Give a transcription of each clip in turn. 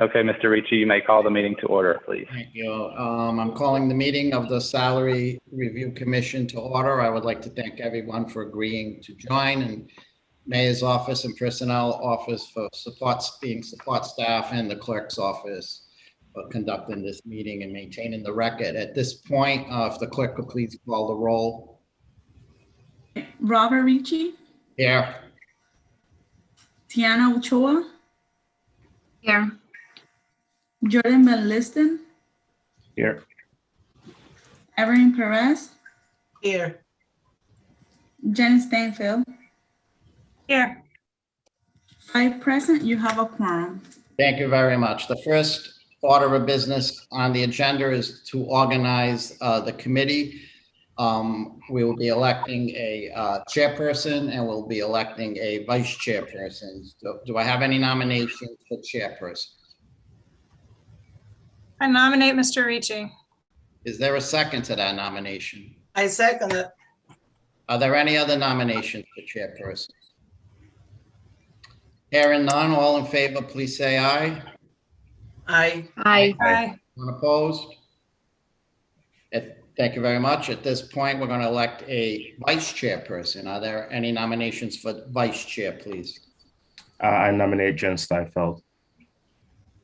Okay, Mr. Ricci, you may call the meeting to order, please. Thank you. I'm calling the meeting of the Salary Review Commission to order. I would like to thank everyone for agreeing to join, and Mayor's office and Personnel office for being support staff, and the clerk's office for conducting this meeting and maintaining the record. At this point, if the clerk could please call the roll. Robert Ricci, Here. Tiana Ochoa, Here. Jordan Van Listen, Here. Evelyn Perez, Here. Jenny Stainfield. Here. 5 present, you have a quorum. Thank you very much. The first order of business on the agenda is to organize the committee. We will be electing a chairperson, and we'll be electing a vice chairperson. So, do I have any nominations for chairperson? I nominate Mr. Ricci. Is there a second to that nomination? I second it. Are there any other nominations for chairperson? Hearing none, all in favor, please say aye. Aye. Aye. Aye. Anyone opposed? Thank you very much. At this point, we're going to elect a vice chairperson. Are there any nominations for vice chair, please? I nominate Jen Steinfeld.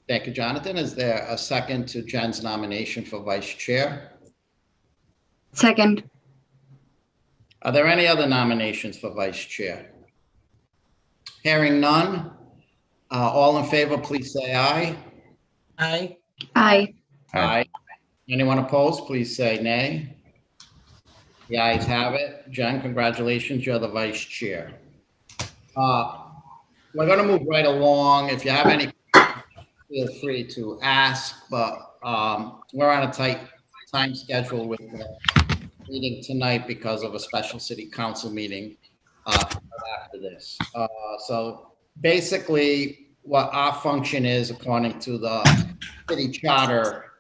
Thank you, Jonathan. Is there a second to Jen's nomination for vice chair? Second. Are there any other nominations for vice chair? Hearing none, all in favor, please say aye. Aye. Aye. Aye. Anyone opposed, please say nay. The ayes have it. Jen, congratulations, you're the vice chair. We're going to move right along. If you have any, feel free to ask, but we're on a tight time schedule with the meeting tonight because of a special city council meeting after this. So basically, what our function is, according to the city charter,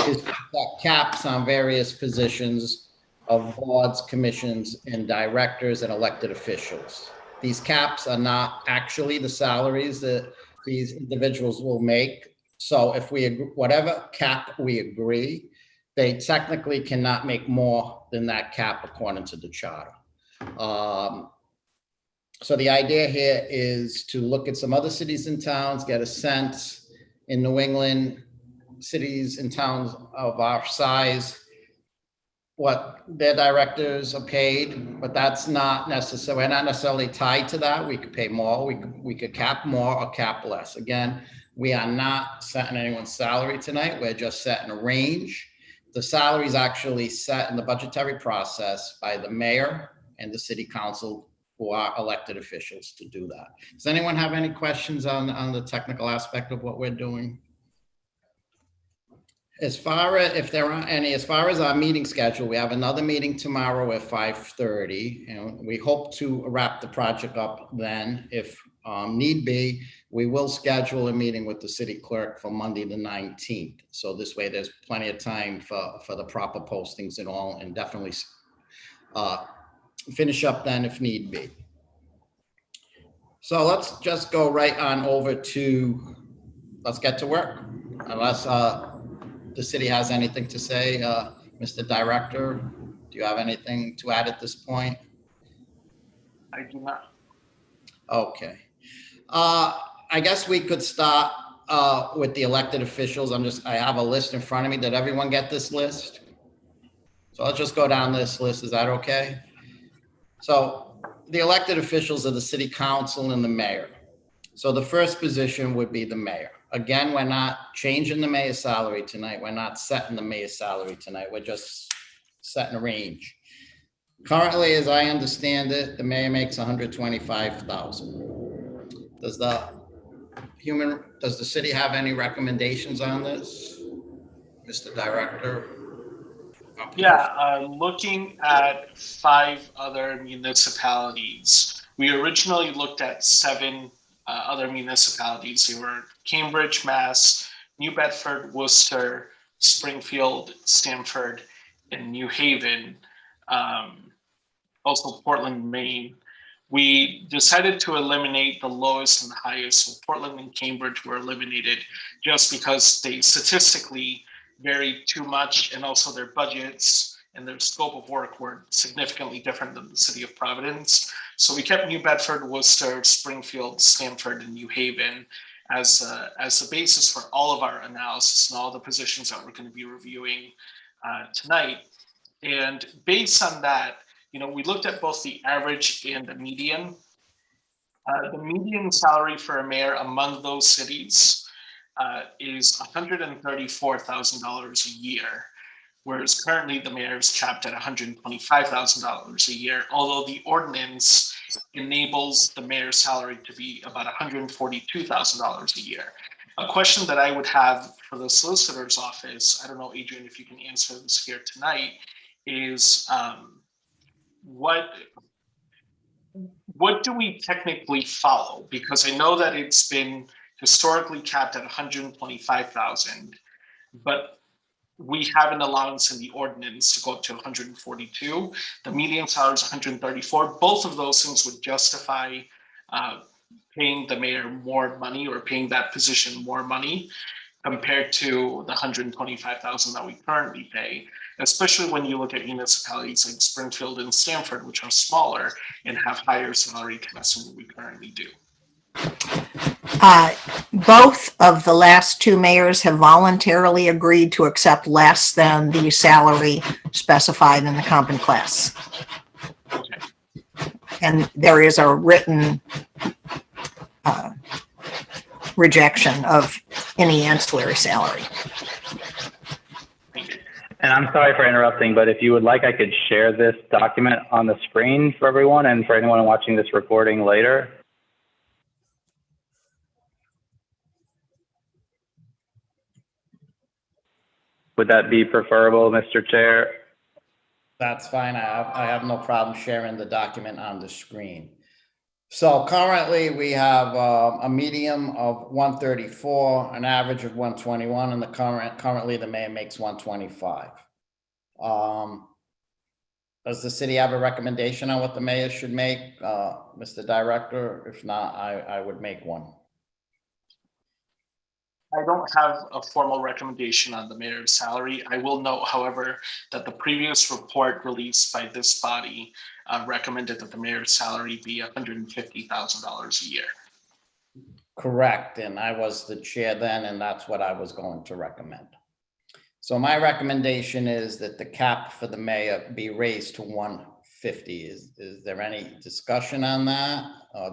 is to set caps on various positions of boards, commissions, and directors and elected officials. These caps are not actually the salaries that these individuals will make. So if we agree, whatever cap we agree, they technically cannot make more than that cap according to the charter. So the idea here is to look at some other cities and towns, get a sense in New England, cities and towns of our size, what their directors are paid, but that's not necessary. We're not necessarily tied to that. We could pay more, we could cap more or cap less. Again, we are not setting anyone's salary tonight. We're just setting a range. The salary is actually set in the budgetary process by the mayor and the city council, who are elected officials, to do that. Does anyone have any questions on the technical aspect of what we're doing? As far as, if there aren't any, as far as our meeting schedule, we have another meeting tomorrow at 5:30, and we hope to wrap the project up then. If need be, we will schedule a meeting with the city clerk for Monday the 19th. So this way there's plenty of time for the proper postings and all, and definitely finish up then if need be. So let's just go right on over to, let's get to work. Unless the city has anything to say. Mr. Director, do you have anything to add at this point? I do not. Okay. I guess we could start with the elected officials. I have a list in front of me. Did everyone get this list? So let's just go down this list. Is that okay? So the elected officials are the city council and the mayor. So the first position would be the mayor. Again, we're not changing the mayor's salary tonight. We're not setting the mayor's salary tonight. We're just setting a range. Currently, as I understand it, the mayor makes $125,000. Does the city have any recommendations on this, Mr. Director? Yeah, looking at 5 other municipalities. We originally looked at 7 other municipalities. They were Cambridge, Mass, New Bedford, Worcester, Springfield, Stamford, and New Haven. Also Portland, Maine. We decided to eliminate the lowest and the highest. So Portland and Cambridge were eliminated just because they statistically varied too much, and also their budgets and their scope of work were significantly different than the city of Providence. So we kept New Bedford, Worcester, Springfield, Stamford, and New Haven as the basis for all of our analysis and all the positions that we're going to be reviewing tonight. And based on that, we looked at both the average and the median. The median salary for a mayor among those cities is $134,000 a year, whereas currently the mayor is capped at $125,000 a year, although the ordinance enables the mayor's salary to be about $142,000 a year. A question that I would have for the solicitor's office, I don't know, Adrian, if you can answer this here tonight, is what do we technically follow? Because I know that it's been historically capped at 125,000, but we have an allowance in the ordinance to go up to 142. The median salary is 134. Both of those things would justify paying the mayor more money, or paying that position more money compared to the 125,000 that we currently pay, especially when you look at municipalities like Springfield and Stamford, which are smaller and have higher salary caps than we currently do. Both of the last two mayors have voluntarily agreed to accept less than the salary specified in the comp and class. Okay. And there is a written rejection of any ancillary salary. And I'm sorry for interrupting, but if you would like, I could share this document on the screen for everyone and for anyone watching this recording later. Would that be preferable, Mr. Chair? That's fine. I have no problem sharing the document on the screen. So currently we have a medium of 134, an average of 121, and currently the mayor makes 125. Does the city have a recommendation on what the mayor should make, Mr. Director? If not, I would make one. I don't have a formal recommendation on the mayor's salary. I will note, however, that the previous report released by this body recommended that the mayor's salary be $150,000 a year. Correct, and I was the chair then, and that's what I was going to recommend. So my recommendation is that the cap for the mayor be raised to 150. Is there any discussion on that?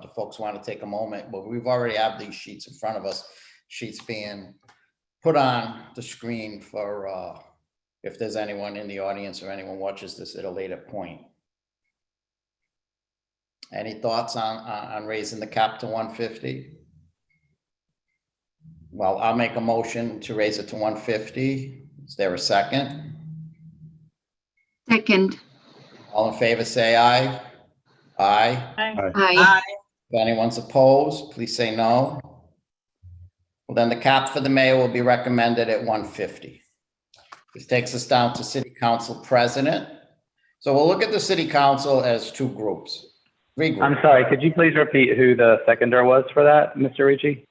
Do folks want to take a moment? Well, we've already have these sheets in front of us, sheets being put on the screen for if there's anyone in the audience or anyone watches this at a later point. Any thoughts on raising the cap to 150? Well, I'll make a motion to raise it to 150. Is there a second? Second. All in favor, say aye. Aye. Aye. If anyone's opposed, please say no. Well, then the cap for the mayor will be recommended at 150. This takes us down to city council president. So we'll look at the city council as three groups. I'm sorry, could you please repeat who the seconder was for that, Mr. Ricci?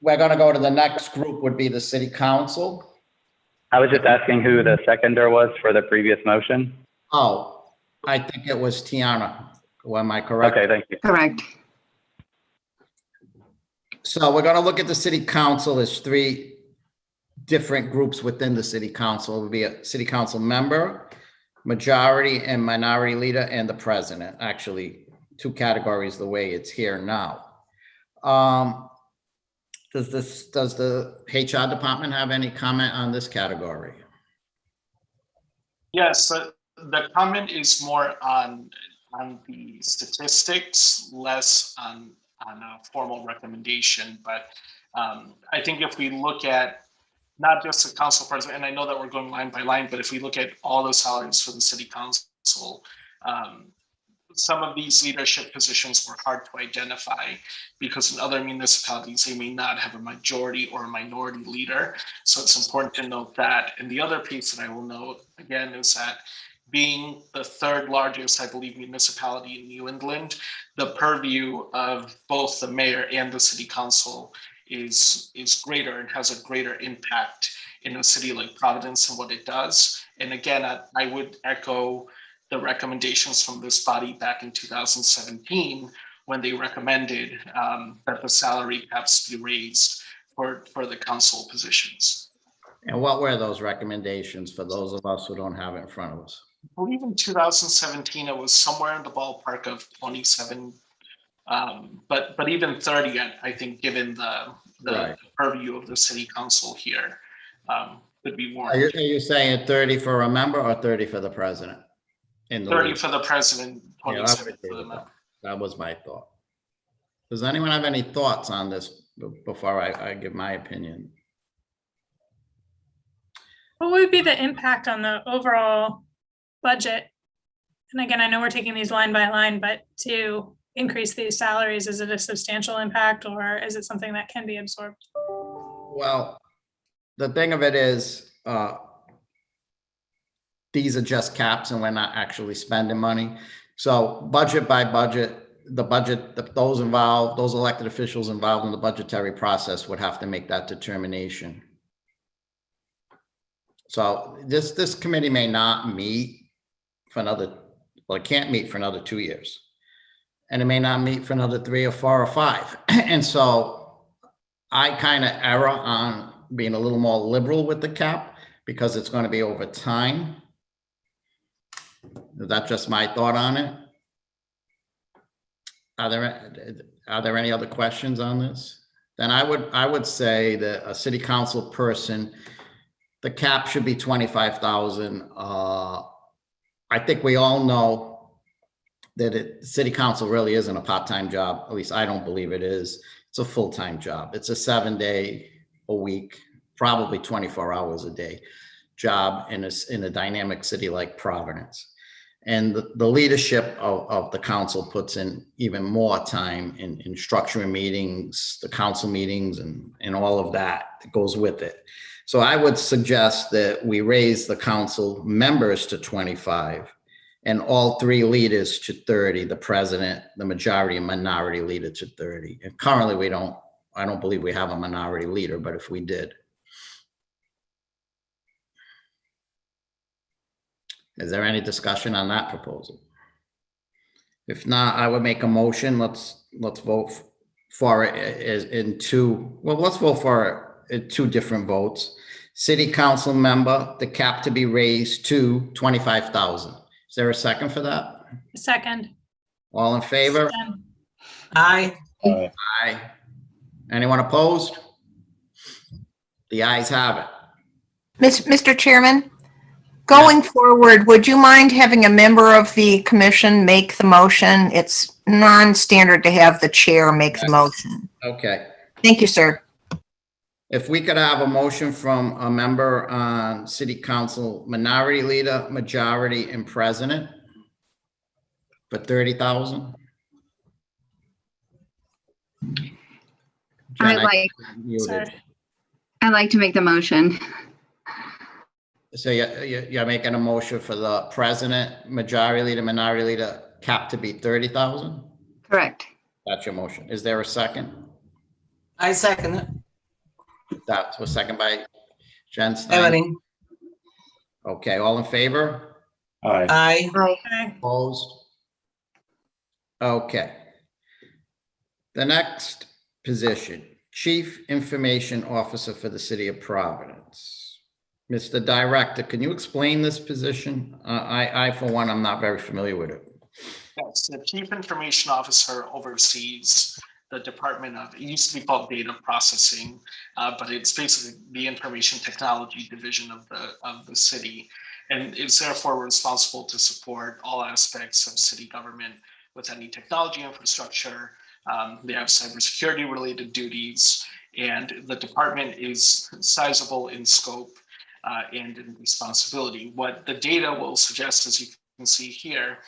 We're going to go to the next group, would be the city council. I was just asking who the seconder was for the previous motion. Oh, I think it was Tiana. Am I correct? Okay, thank you. Correct. So we're going to look at the city council as three different groups within the city council. It would be a city council member, majority and minority leader, and the president. Actually, two categories the way it's here now. Does the HR department have any comment on this category? Yes, the comment is more on the statistics, less on a formal recommendation. But I think if we look at not just the council president, and I know that we're going line by line, but if we look at all the salaries for the city council, some of these leadership positions were hard to identify because in other municipalities, they may not have a majority or a minority leader. So it's important to note that. And the other piece that I will note again is that being the third largest, I believe, municipality in New England, the purview of both the mayor and the city council is greater and has a greater impact in a city like Providence and what it does. And again, I would echo the recommendations from this body back in 2017 when they recommended that the salary caps be raised for the council positions. And what were those recommendations for those of us who don't have it in front of us? I believe in 2017, it was somewhere in the ballpark of 27, but even 30, I think, given the Right. purview of the city council here, could be Are warranted. you saying 30 for a member or 30 for the president? In the 30 league? for the president, Yeah, 27 for the member. that was my thought. Does anyone have any thoughts on this before I give my opinion? What would be the impact on the overall budget? And again, I know we're taking these line by line, but to increase these salaries, is it a substantial impact or is it something that can be absorbed? Well, the thing of it is, these are just caps and we're not actually spending money. So budget by budget, the budget, those involved, those elected officials involved in the budgetary process would have to make that determination. So this committee may not meet for another, well, it can't meet for another 2 years. And it may not meet for another 3 or 4 or 5. And so I kind of err on being a little more liberal with the cap because it's going to be over time. That's just my thought on it. Are there any other questions on this? Then I would say that a city council person, the cap should be 25,000. I think we all know that city council really isn't a part-time job. At least I don't believe it is. It's a full-time job. It's a 7-day a week, probably 24 hours a day job in a dynamic city like Providence. And the leadership of the council puts in even more time in structuring meetings, the council meetings, and all of that goes with it. So I would suggest that we raise the council members to 25 and all 3 leaders to 30, the president, the majority and minority leader to 30. And currently I don't believe we have a minority leader, but if we did. Is there any discussion on that proposal? If not, I would make a motion. Let's vote for it in 2. Well, let's vote for it in 2 different votes. City council member, the cap to be raised to 25,000. Is there a second for that? Second. All in favor? Aye. Aye. Anyone opposed? The ayes have it. Mr. Chairman, going forward, would you mind having a member of the commission make the motion? It's non-standard to have the chair make the motion. Okay. Thank you, sir. If we could have a motion from a member on city council, minority leader, majority, and president for 30,000. I'd like to make the motion. So you're making a motion for the president, majority leader, minority leader, cap to be 30,000? Correct. That's your motion. Is there a second? I second it. That was second by Jen Stein. Ebony. Okay, all in favor? Aye. Aye. Aye. Opposed? Okay. The next position, Chief Information Officer for the City of Providence. Mr. Director, can you explain this position? I, for one, I'm not very familiar with it. Yes, the Chief Information Officer oversees the Department of, it used to be called Data Processing, but it's basically the Information Technology Division of the city, and is therefore responsible to support all aspects of city government with any technology infrastructure. They have cybersecurity related duties, and the department is sizable in scope and in responsibility. What the data will suggest, as you can see here,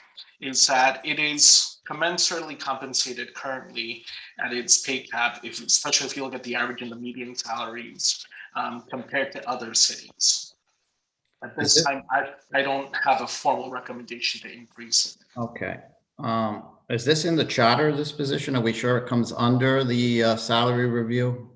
is that it is commensurately compensated currently at its pay cap, especially if you look at the average and the median salaries compared to other cities. At this time, I don't have a formal recommendation to increase it. Okay. Is this in the charter, this position? Are we sure it comes under the salary review?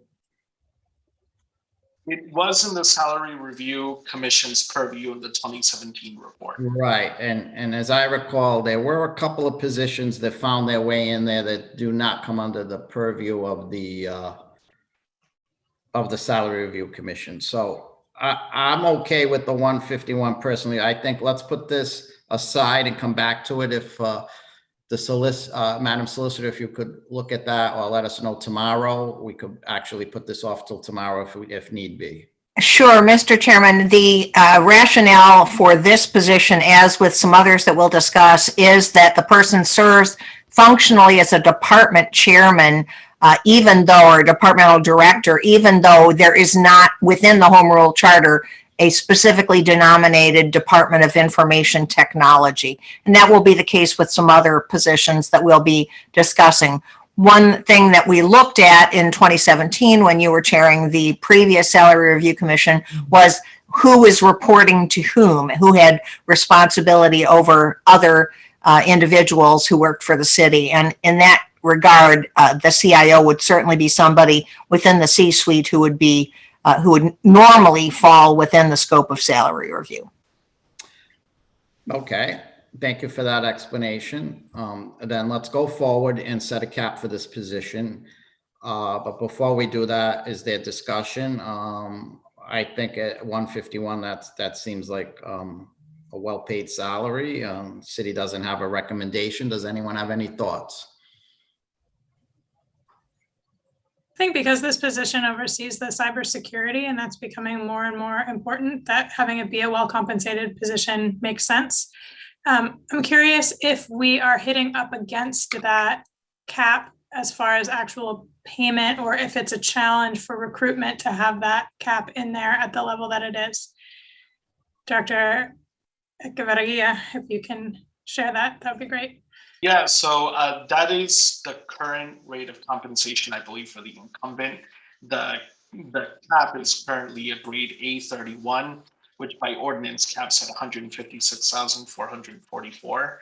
It was in the Salary Review Commission's purview in the 2017 report. Right, and as I recall, there were a couple of positions that found their way in there that do not come under the purview of the Salary Review Commission. So I'm okay with the 151 personally. I think let's put this aside and come back to it if Madam Solicitor, if you could look at that or let us know tomorrow, we could actually put this off till tomorrow if need be. Sure, Mr. Chairman, the rationale for this position, as with some others that we'll discuss, is that the person serves functionally as a department chairman, even though, or departmental director, even though there is not within the Home Rule Charter a specifically denominated Department of Information Technology. And that will be the case with some other positions that we'll be discussing. One thing that we looked at in 2017 when you were chairing the previous Salary Review Commission was who is reporting to whom, who had responsibility over other individuals who worked for the city. And in that regard, the CIO would certainly be somebody within the C-suite who would normally fall within the scope of salary review. Okay, thank you for that explanation. Then let's go forward and set a cap for this position. But before we do that, is there discussion? I think at 151, that seems like a well-paid salary. City doesn't have a recommendation. Does anyone have any thoughts? I think because this position oversees the cybersecurity and that's becoming more and more important, that having it be a well-compensated position makes sense. I'm curious if we are hitting up against that cap as far as actual payment, or if it's a challenge for recruitment to have that cap in there at the level that it is. Dr. Echevarria, if you can share that, that would be great. Yeah, so that is the current rate of compensation, I believe, for the incumbent. The cap is currently a grade A31, which by ordinance caps at 156,444.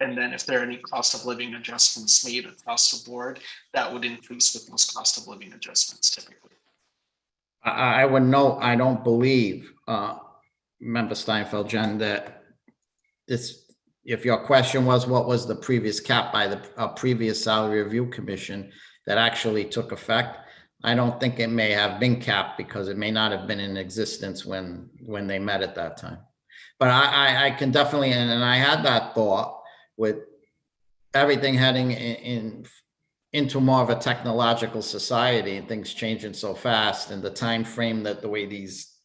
And then if there are any cost of living adjustments made across the board, that would increase with those cost of living adjustments typically. I would note, I don't believe, Member Steinfeld, Jen, that if your question was what was the previous cap by the previous Salary Review Commission that actually took effect, I don't think it may have been capped because it may not have been in existence when they met at that time. But I can definitely, and I had that thought with everything heading into more of a technological society and things changing so fast and the time frame that the way this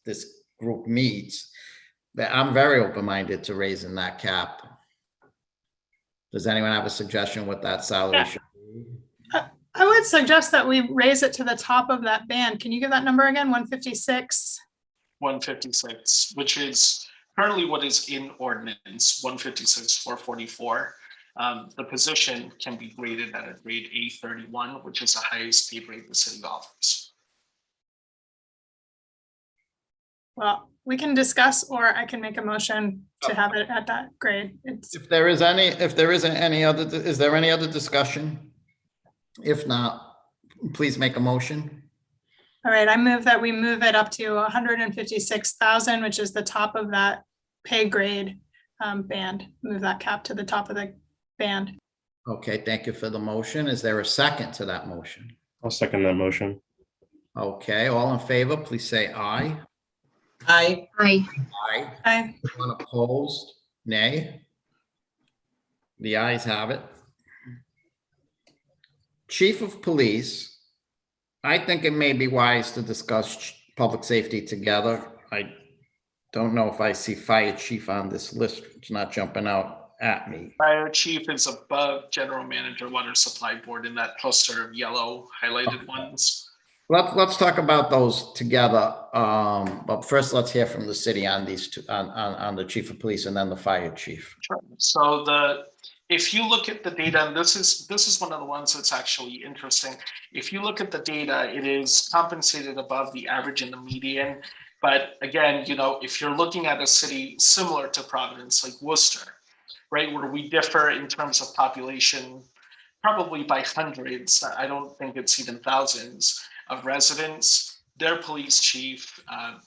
group meets, that I'm very open-minded to raising that cap. Does anyone have a suggestion what that salary should be? I would suggest that we raise it to the top of that band. Can you give that number again? 156? 156, which is currently what is in ordinance, 156,444. The position can be graded at a grade A31, which is the highest pay grade the city offers. Well, we can discuss, or I can make a motion to have it at that grade. Is there any other discussion? If not, please make a motion. All right, I move that we move it up to 156,000, which is the top of that pay grade band. Move that cap to the top of the band. Okay, thank you for the motion. Is there a second to that motion? I'll second that motion. Okay, all in favor, please say aye. Aye. Aye. Aye. Aye. Anyone opposed? Nay. The ayes have it. Chief of Police, I think it may be wise to discuss public safety together. I don't know if I see Fire Chief on this list. It's not jumping out at me. Fire Chief is above General Manager Water Supply Board in that cluster of yellow highlighted ones. Let's talk about those together. But first, let's hear from the city on these two, on the Chief of Police and then the Fire Chief. Sure. So if you look at the data, and this is one of the ones that's actually interesting. If you look at the data, it is compensated above the average and the median. But again, if you're looking at a city similar to Providence, like Worcester, right, where we differ in terms of population, probably by hundreds, I don't think it's even thousands of residents, their police chief,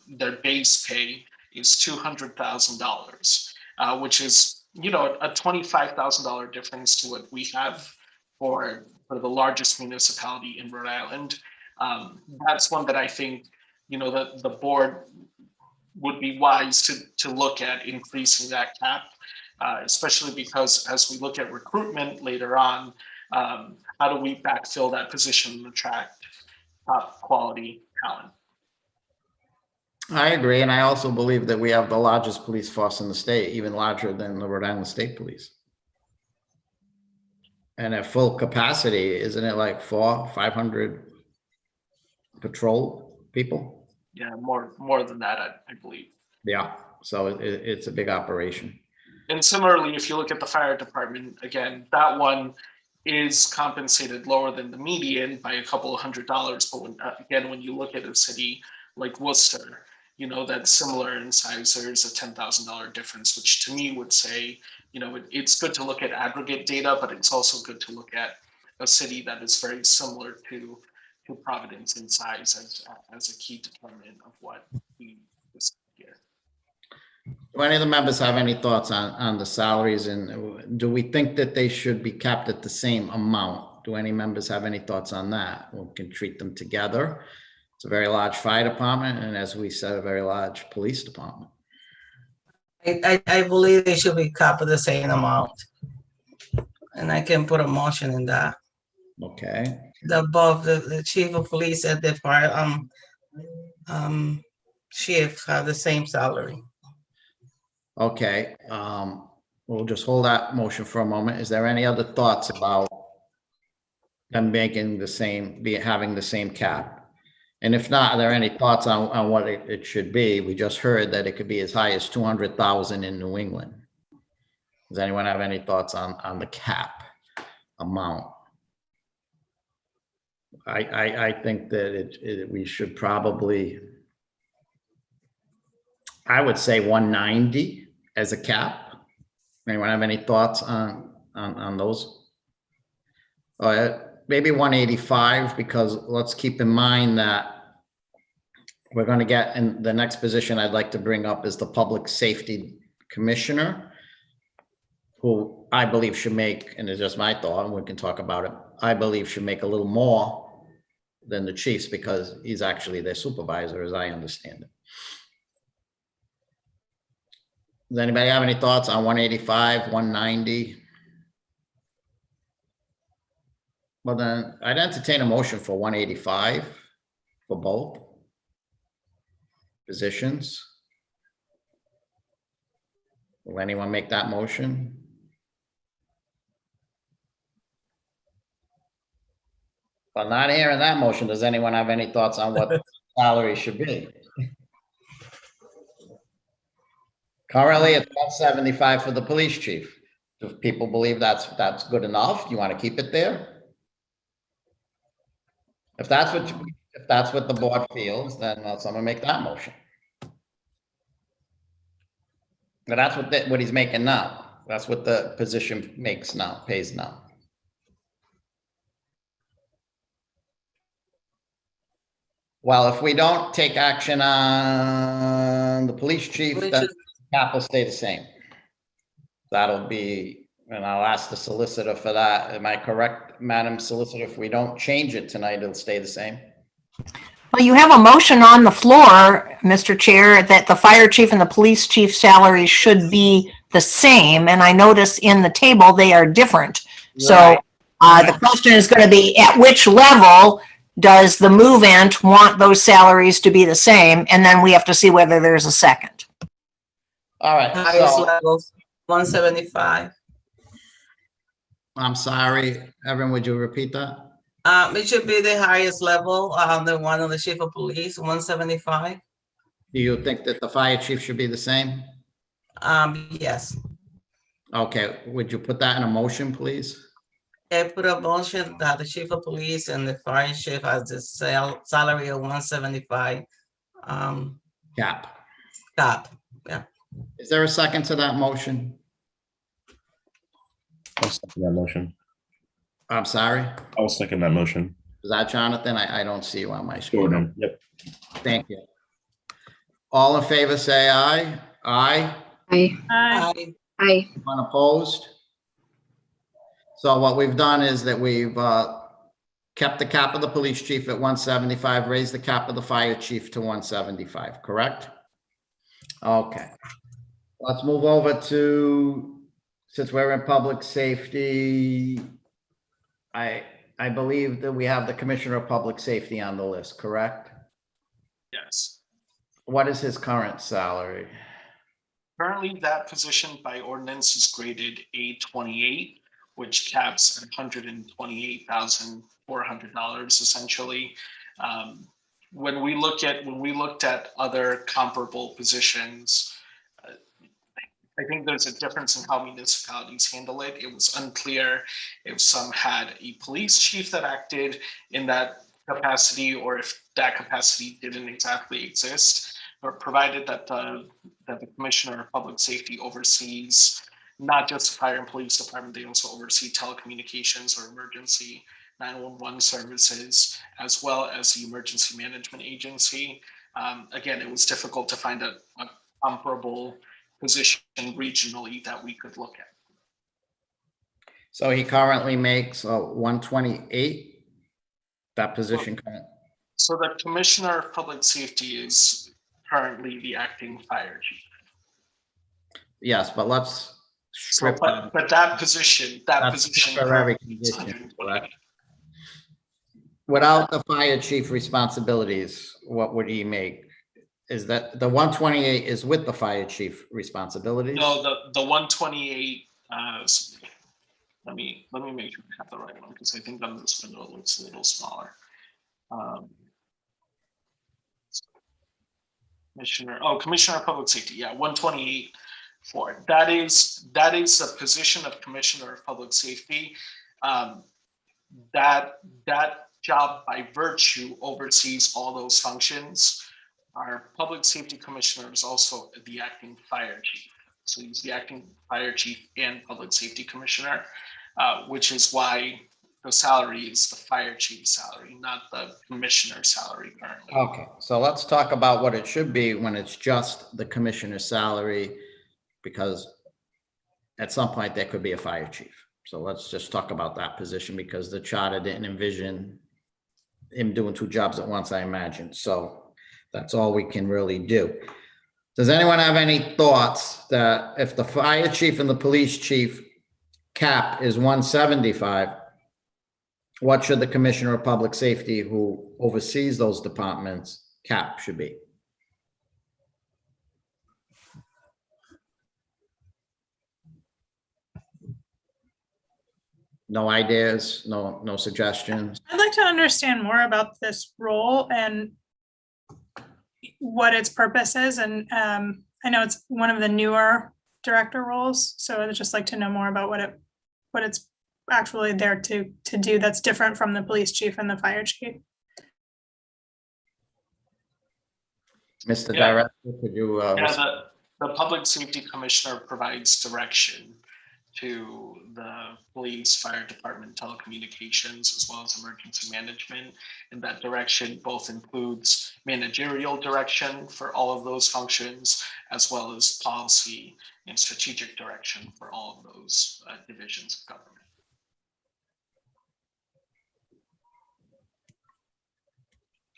their base pay is $200,000, which is, a $25,000 difference to what we have for the largest municipality in Rhode Island. That's one that I think, that the board would be wise to look at increasing that cap, especially because as we look at recruitment later on, how do we backfill that position and attract top quality talent? I agree, and I also believe that we have the largest police force in the state, even larger than the Rhode Island State Police. And at full capacity, isn't it like 500 patrol people? Yeah, more than that, I believe. Yeah, so it's a big operation. And similarly, if you look at the fire department, again, that one is compensated lower than the median by a couple of $100s. But when you look at a city like Worcester, that's similar in size, there's a $10,000 difference, which to me would say, it's good to look at aggregate data, but it's also good to look at a city that is very similar to Providence in size as a key determinant of what we decide here. Do any of the members have any thoughts on the salaries, and do we think that they should be capped at the same amount? Do any members have any thoughts on that? We can treat them together. It's a very large fire department, and as we said, a very large police department. I believe they should be capped at the same amount. And I can put a motion in that. Okay. Above the chief of police and the fire chief have the same salary. Okay, we'll just hold that motion for a moment. Is there any other thoughts about them making having the same cap? And if not, are there any thoughts on what it should be? We just heard that it could be as high as 200,000 in New England. Does anyone have any thoughts on the cap amount? I think that we should probably, I would say 190 as a cap. Anyone have any thoughts on those? Maybe 185, because let's keep in mind that we're going to get in the next position I'd like to bring up is the public safety commissioner, who I believe should make, and it's just my thought, and we can talk about it, I believe should make a little more than the chiefs because he's actually their supervisor, as I understand it. Does anybody have any thoughts on 185, 190? Well, then I'd entertain a motion for 185 for both positions. Will anyone make that motion? Well, not hearing that motion, does anyone have any thoughts on what the salary should be? Currently, it's 175 for the police chief. Do people believe that's good enough? You want to keep it there? If that's what the board feels, then someone make that motion. But that's what he's making now. That's what the position makes now, pays now. Well, if we don't take action on the police chief, then the cap will stay the same. That'll be, and I'll ask the solicitor for that. Am I correct, Madam Solicitor? If we don't change it tonight, it'll stay the same. Well, you have a motion on the floor, Mr. Chair, that the fire chief and the police chief salaries should be the same. And I notice in the table, they are different. Right. So the question is going to be, at which level does the move-in want those salaries to be the same? And then we have to see whether there's a second. All right. Highest So, level, 175. I'm sorry, Evan, would you repeat that? It should be the highest level, the one on the chief of police, 175. Do you think that the fire chief should be the same? Yes. Okay, would you put that in a motion, please? I put a motion that the chief of police and the fire chief has the salary of 175 cap. Cap. Yeah. Is there a second to that motion? I'll second that motion. I'm sorry, I'll second that motion. is that Jonathan? I don't see you on my screen. Jordan. Yep. Thank you. All in favor, say aye. Aye. Aye. Aye. Aye. Anyone opposed? So what we've done is that we've kept the cap of the police chief at 175, raised the cap of the fire chief to 175, correct? Okay. Let's move over to, since we're in public safety, I believe that we have the Commissioner of Public Safety on the list, correct? Yes. What is his current salary? Currently, that position by ordinance is graded A28, which caps at $128,400 essentially. When we looked at other comparable positions, I think there's a difference in how municipalities handle it. It was unclear if some had a police chief that acted in that capacity or if that capacity didn't exactly exist, but provided that the Commissioner of Public Safety oversees not just the fire and police department, they also oversee telecommunications or emergency 911 services, as well as the emergency management agency. Again, it was difficult to find a comparable position regionally that we could look at. So he currently makes 128, that position current. So the Commissioner of Public Safety is currently the acting fire chief. Yes, but let's strip that. But that position, That's temporary condition, correct? Without the fire chief responsibilities, what would he make? Is that the 128 is with the fire chief responsibilities? No, the 128. Let me make sure I have the right one because I think on this window it looks a little smaller. Commissioner of Public Safety, yeah, 128 for it. That is a position of Commissioner of Public Safety. That job by virtue oversees all those functions. Our Public Safety Commissioner is also the acting fire chief. So he's the acting fire chief and Public Safety Commissioner, which is why the salary is the fire chief's salary, not the commissioner's salary currently. Okay, so let's talk about what it should be when it's just the commissioner's salary, because at some point there could be a fire chief. So let's just talk about that position because the charter didn't envision him doing two jobs at once, I imagine. So that's all we can really do. Does anyone have any thoughts that if the fire chief and the police chief cap is 175, what should the Commissioner of Public Safety, who oversees those departments, cap should be? No ideas, no suggestions? I'd like to understand more about this role and what its purpose is. And I know it's one of the newer director roles, so I'd just like to know more about what it's actually there to do that's different from the police chief and the fire chief. Mr. Yeah. Director, could you? The Public Safety Commissioner provides direction to the police, fire department, telecommunications, as well as emergency management. And that direction both includes managerial direction for all of those functions, as well as policy and strategic direction for all of those divisions of government.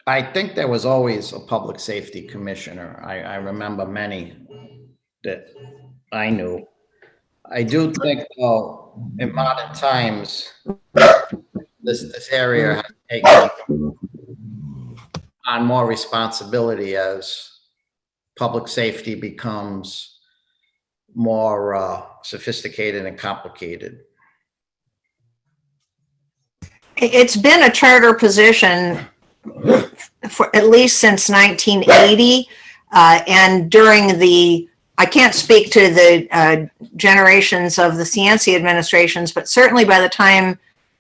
I think there was always a public safety commissioner. I remember many that I knew. I do think, though, in modern times, this area has taken on more responsibility as public safety becomes more sophisticated and complicated. It's been a charter position for at least since 1980. And during I can't speak to the generations of the Cianci administrations, but certainly by the time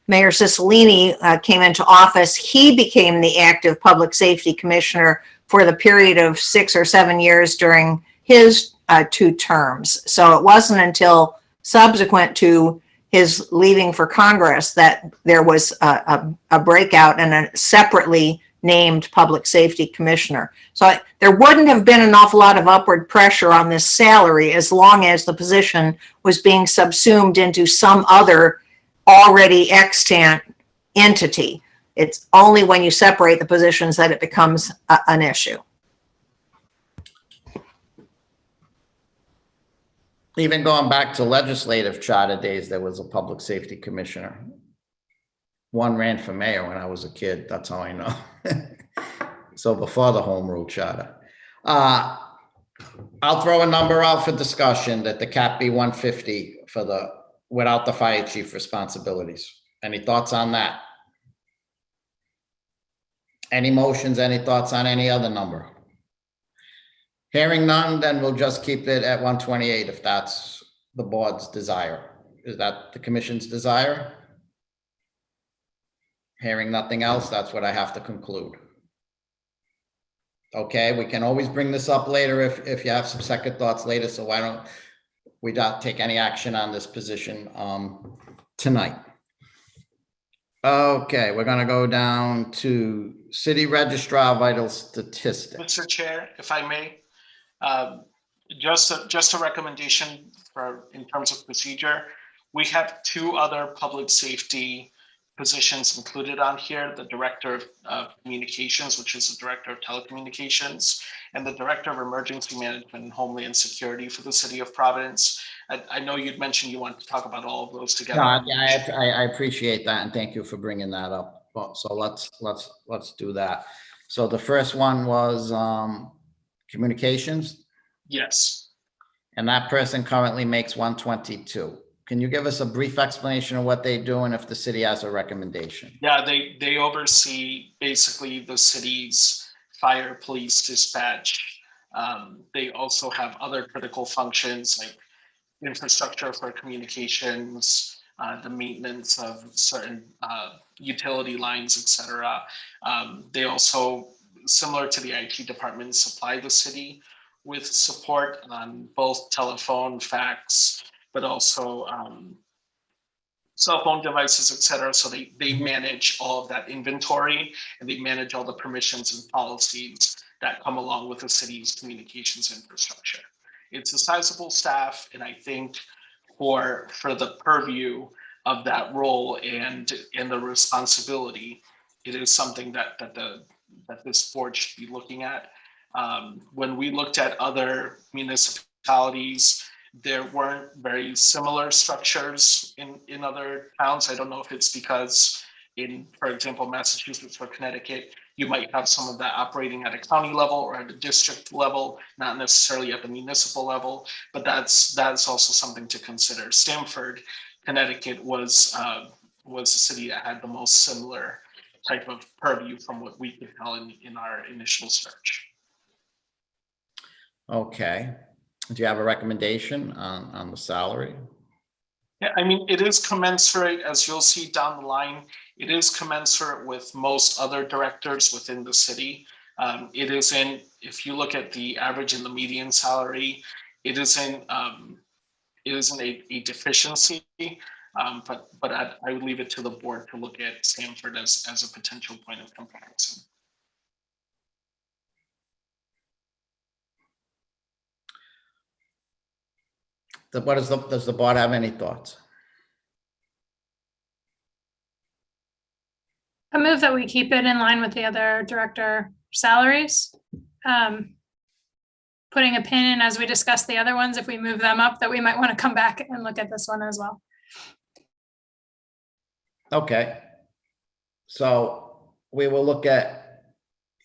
Mayor Cicilline came into office, he became the active public safety commissioner for the period of 6 or 7 years during his 2 terms. So it wasn't until subsequent to his leaving for Congress that there was a breakout and a separately named public safety commissioner. So there wouldn't have been an awful lot of upward pressure on this salary as long as the position was being subsumed into some other already extant entity. It's only when you separate the positions that it becomes an issue. Even going back to legislative charter days, there was a public safety commissioner. One ran for mayor when I was a kid. That's how I know. So before the home rule charter. I'll throw a number out for discussion that the cap be 150 for the, without the fire chief responsibilities. Any thoughts on that? Any motions, any thoughts on any other number? Hearing none, then we'll just keep it at 128 if that's the board's desire. Is that the commission's desire? Hearing nothing else, that's what I have to conclude. Okay, we can always bring this up later if you have some second thoughts later, so why don't we not take any action on this position tonight? Okay, we're gonna go down to City Registrar Vital Statistics. Mr. Chair, if I may, just a recommendation for in terms of procedure. We have 2 other public safety positions included on here: the Director of Communications, which is the Director of Telecommunications, and the Director of Emergency Management and Homeland Security for the City of Providence. I know you'd mentioned you want to talk about all of those together. Yeah, I appreciate that, and thank you for bringing that up. So let's do that. So the first one was communications, Yes. and that person currently makes 122. Can you give us a brief explanation of what they do and if the city has a recommendation? Yeah, they oversee basically the city's fire, police, dispatch. They also have other critical functions like infrastructure for communications, the maintenance of certain utility lines, etc. They also, similar to the IT department, supply the city with support on both telephone, fax, but also cell phone devices, etc. So they manage all of that inventory, and they manage all the permissions and policies that come along with the city's communications infrastructure. It's a sizable staff, and I think for the purview of that role and the responsibility, it is something that this board should be looking at. When we looked at other municipalities, there weren't very similar structures in other towns. I don't know if it's because in, for example, Massachusetts or Connecticut, you might have some of that operating at a county level or at a district level, not necessarily at the municipal level, but that's also something to consider. Stamford, Connecticut was a city that had the most similar type of purview from what we could tell in our initial search. Okay. Do you have a recommendation on the salary? Yeah, I mean, it is commensurate, as you'll see down the line, it is commensurate with most other directors within the city. It isn't, if you look at the average and the median salary, it isn't a deficiency, but I would leave it to the board to look at Stamford as a potential point of comparison. Does the board have any thoughts? I move that we keep it in line with the other director salaries. Putting a pin in as we discuss the other ones, if we move them up, that we might want to come back and look at this one as well. Okay. So we will look at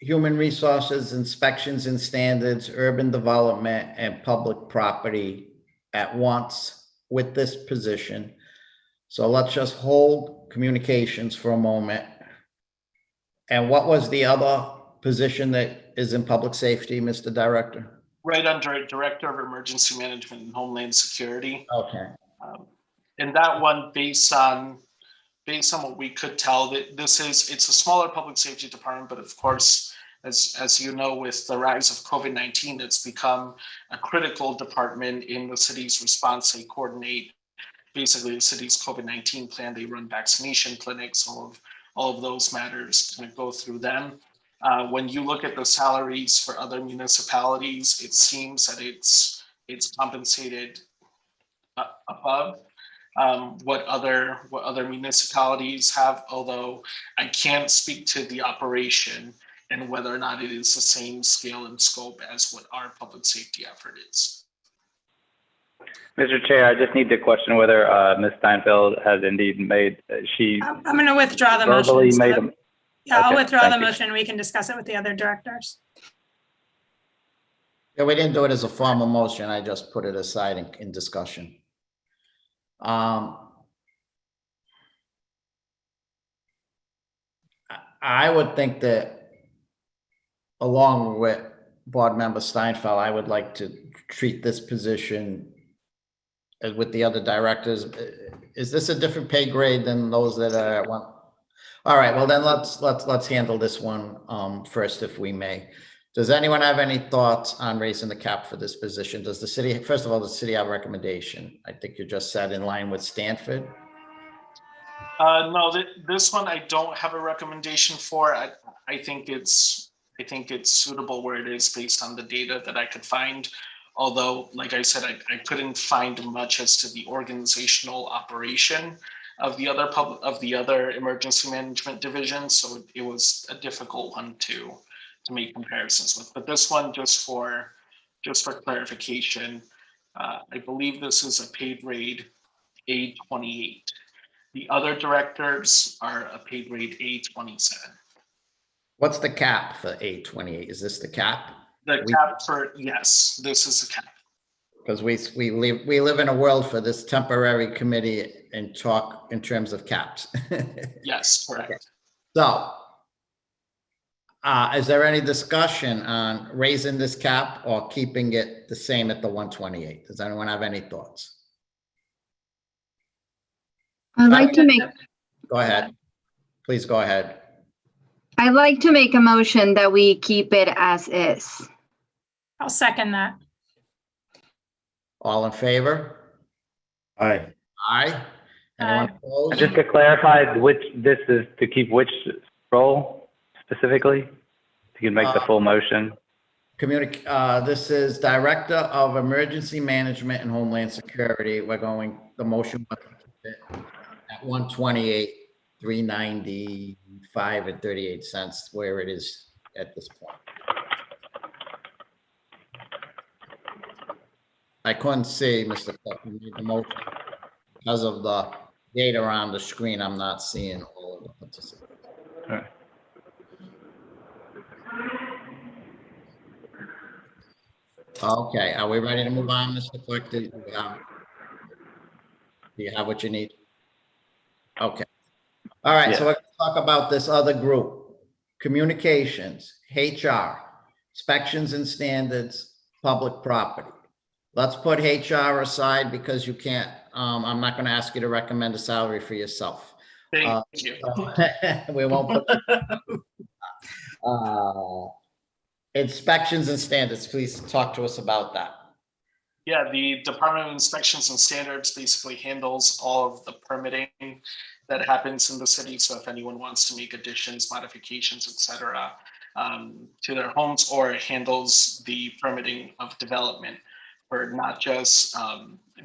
human resources, inspections and standards, urban development, and public property at once with this position. So let's just hold communications for a moment. And what was the other position that is in public safety, Mr. Director? Right under Director of Emergency Management and Homeland Security. Okay. And that one, based on what we could tell, that it's a smaller public safety department, but of course, As you know, with the rise of COVID-19, it's become a critical department in the city's response. They coordinate basically the city's COVID-19 plan. They run vaccination clinics, all of those matters kind of go through them. When you look at the salaries for other municipalities, it seems that it's compensated above what other municipalities have, although I can't speak to the operation and whether or not it is the same scale and scope as what our public safety effort is. Mr. Chair, I just need to question whether Ms. Steinfeld has indeed made, I'm going to withdraw the verbally motion. made So a, yeah, I'll Okay, withdraw the thank you. motion. We can discuss it with the other directors. Yeah, we didn't do it as a formal motion. I just put it aside in discussion. I would think that along with Board Member Steinfeld, I would like to treat this position as with the other directors. Is this a different pay grade than those that are at one? All right, well then let's handle this one first, if we may. Does anyone have any thoughts on raising the cap for this position? Does the city, first of all, does the city have a recommendation? I think you just said in line with Stanford. No, this one I don't have a recommendation for. I think it's suitable where it is based on the data that I could find. Although, like I said, I couldn't find much as to the organizational operation of the other emergency management divisions, so it was a difficult one to make comparisons with. But this one, just for clarification, I believe this is a paid grade A28. The other directors are a paid grade A27. What's the cap for 828? Is this the cap? The cap for, yes, this is the cap. Because we live in a world for this temporary committee and talk in terms of caps. Yes, correct. Okay. So, is there any discussion on raising this cap or keeping it the same at the 128? Does anyone have any thoughts? I'd like to make, Go ahead. Please go ahead. I'd like to make a motion that we keep it as is. I'll second that. All in favor? Aye. Aye. Anyone And opposed? just to clarify, this is to keep which role specifically? You can make the full motion. This is Director of Emergency Management and Homeland Security. We're going, the motion at 128, 395 and 38 cents, where it is at this point. I couldn't see, Mr. Cook, you made the motion. Because of the data on the screen, I'm not seeing all of the participants. All right. Okay, are we ready to move on, Mr. Clerk? Do you have what you need? Okay. All right, so Yeah. let's talk about this other group. Communications, HR, inspections and standards, public property. Let's put HR aside because you can't, I'm not going to ask you to recommend a salary for yourself. Thank you. We won't put. Inspections and standards, please talk to us about that. Yeah, the Department of Inspections and Standards basically handles all of the permitting that happens in the city. So if anyone wants to make additions, modifications, etc., to their homes, or handles the permitting of development for not just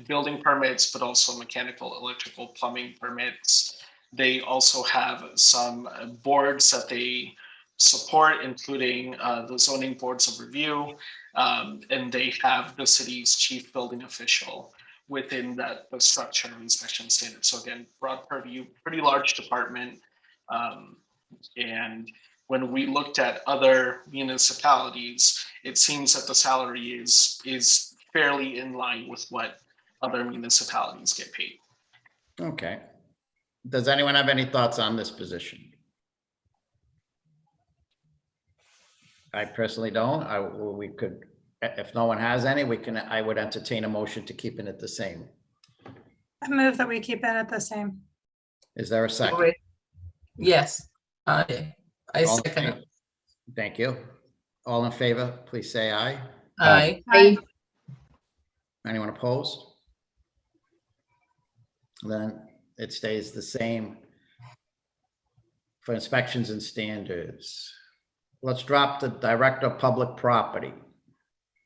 building permits, but also mechanical, electrical, plumbing permits. They also have some boards that they support, including the zoning boards of review, and they have the city's chief building official within the structure of inspection standards. So again, broad purview, pretty large department. And when we looked at other municipalities, it seems that the salary is fairly in line with what other municipalities get paid. Okay. Does anyone have any thoughts on this position? I personally don't. We could, if no one has any, I would entertain a motion to keeping it the same. I move that we keep it at the same. Is there a second? Wait. Yes, I All in second. favor? Thank you. All in favor, please say aye. Aye. Aye. Anyone opposed? Then it stays the same for inspections and standards. Let's drop the Director of Public Property.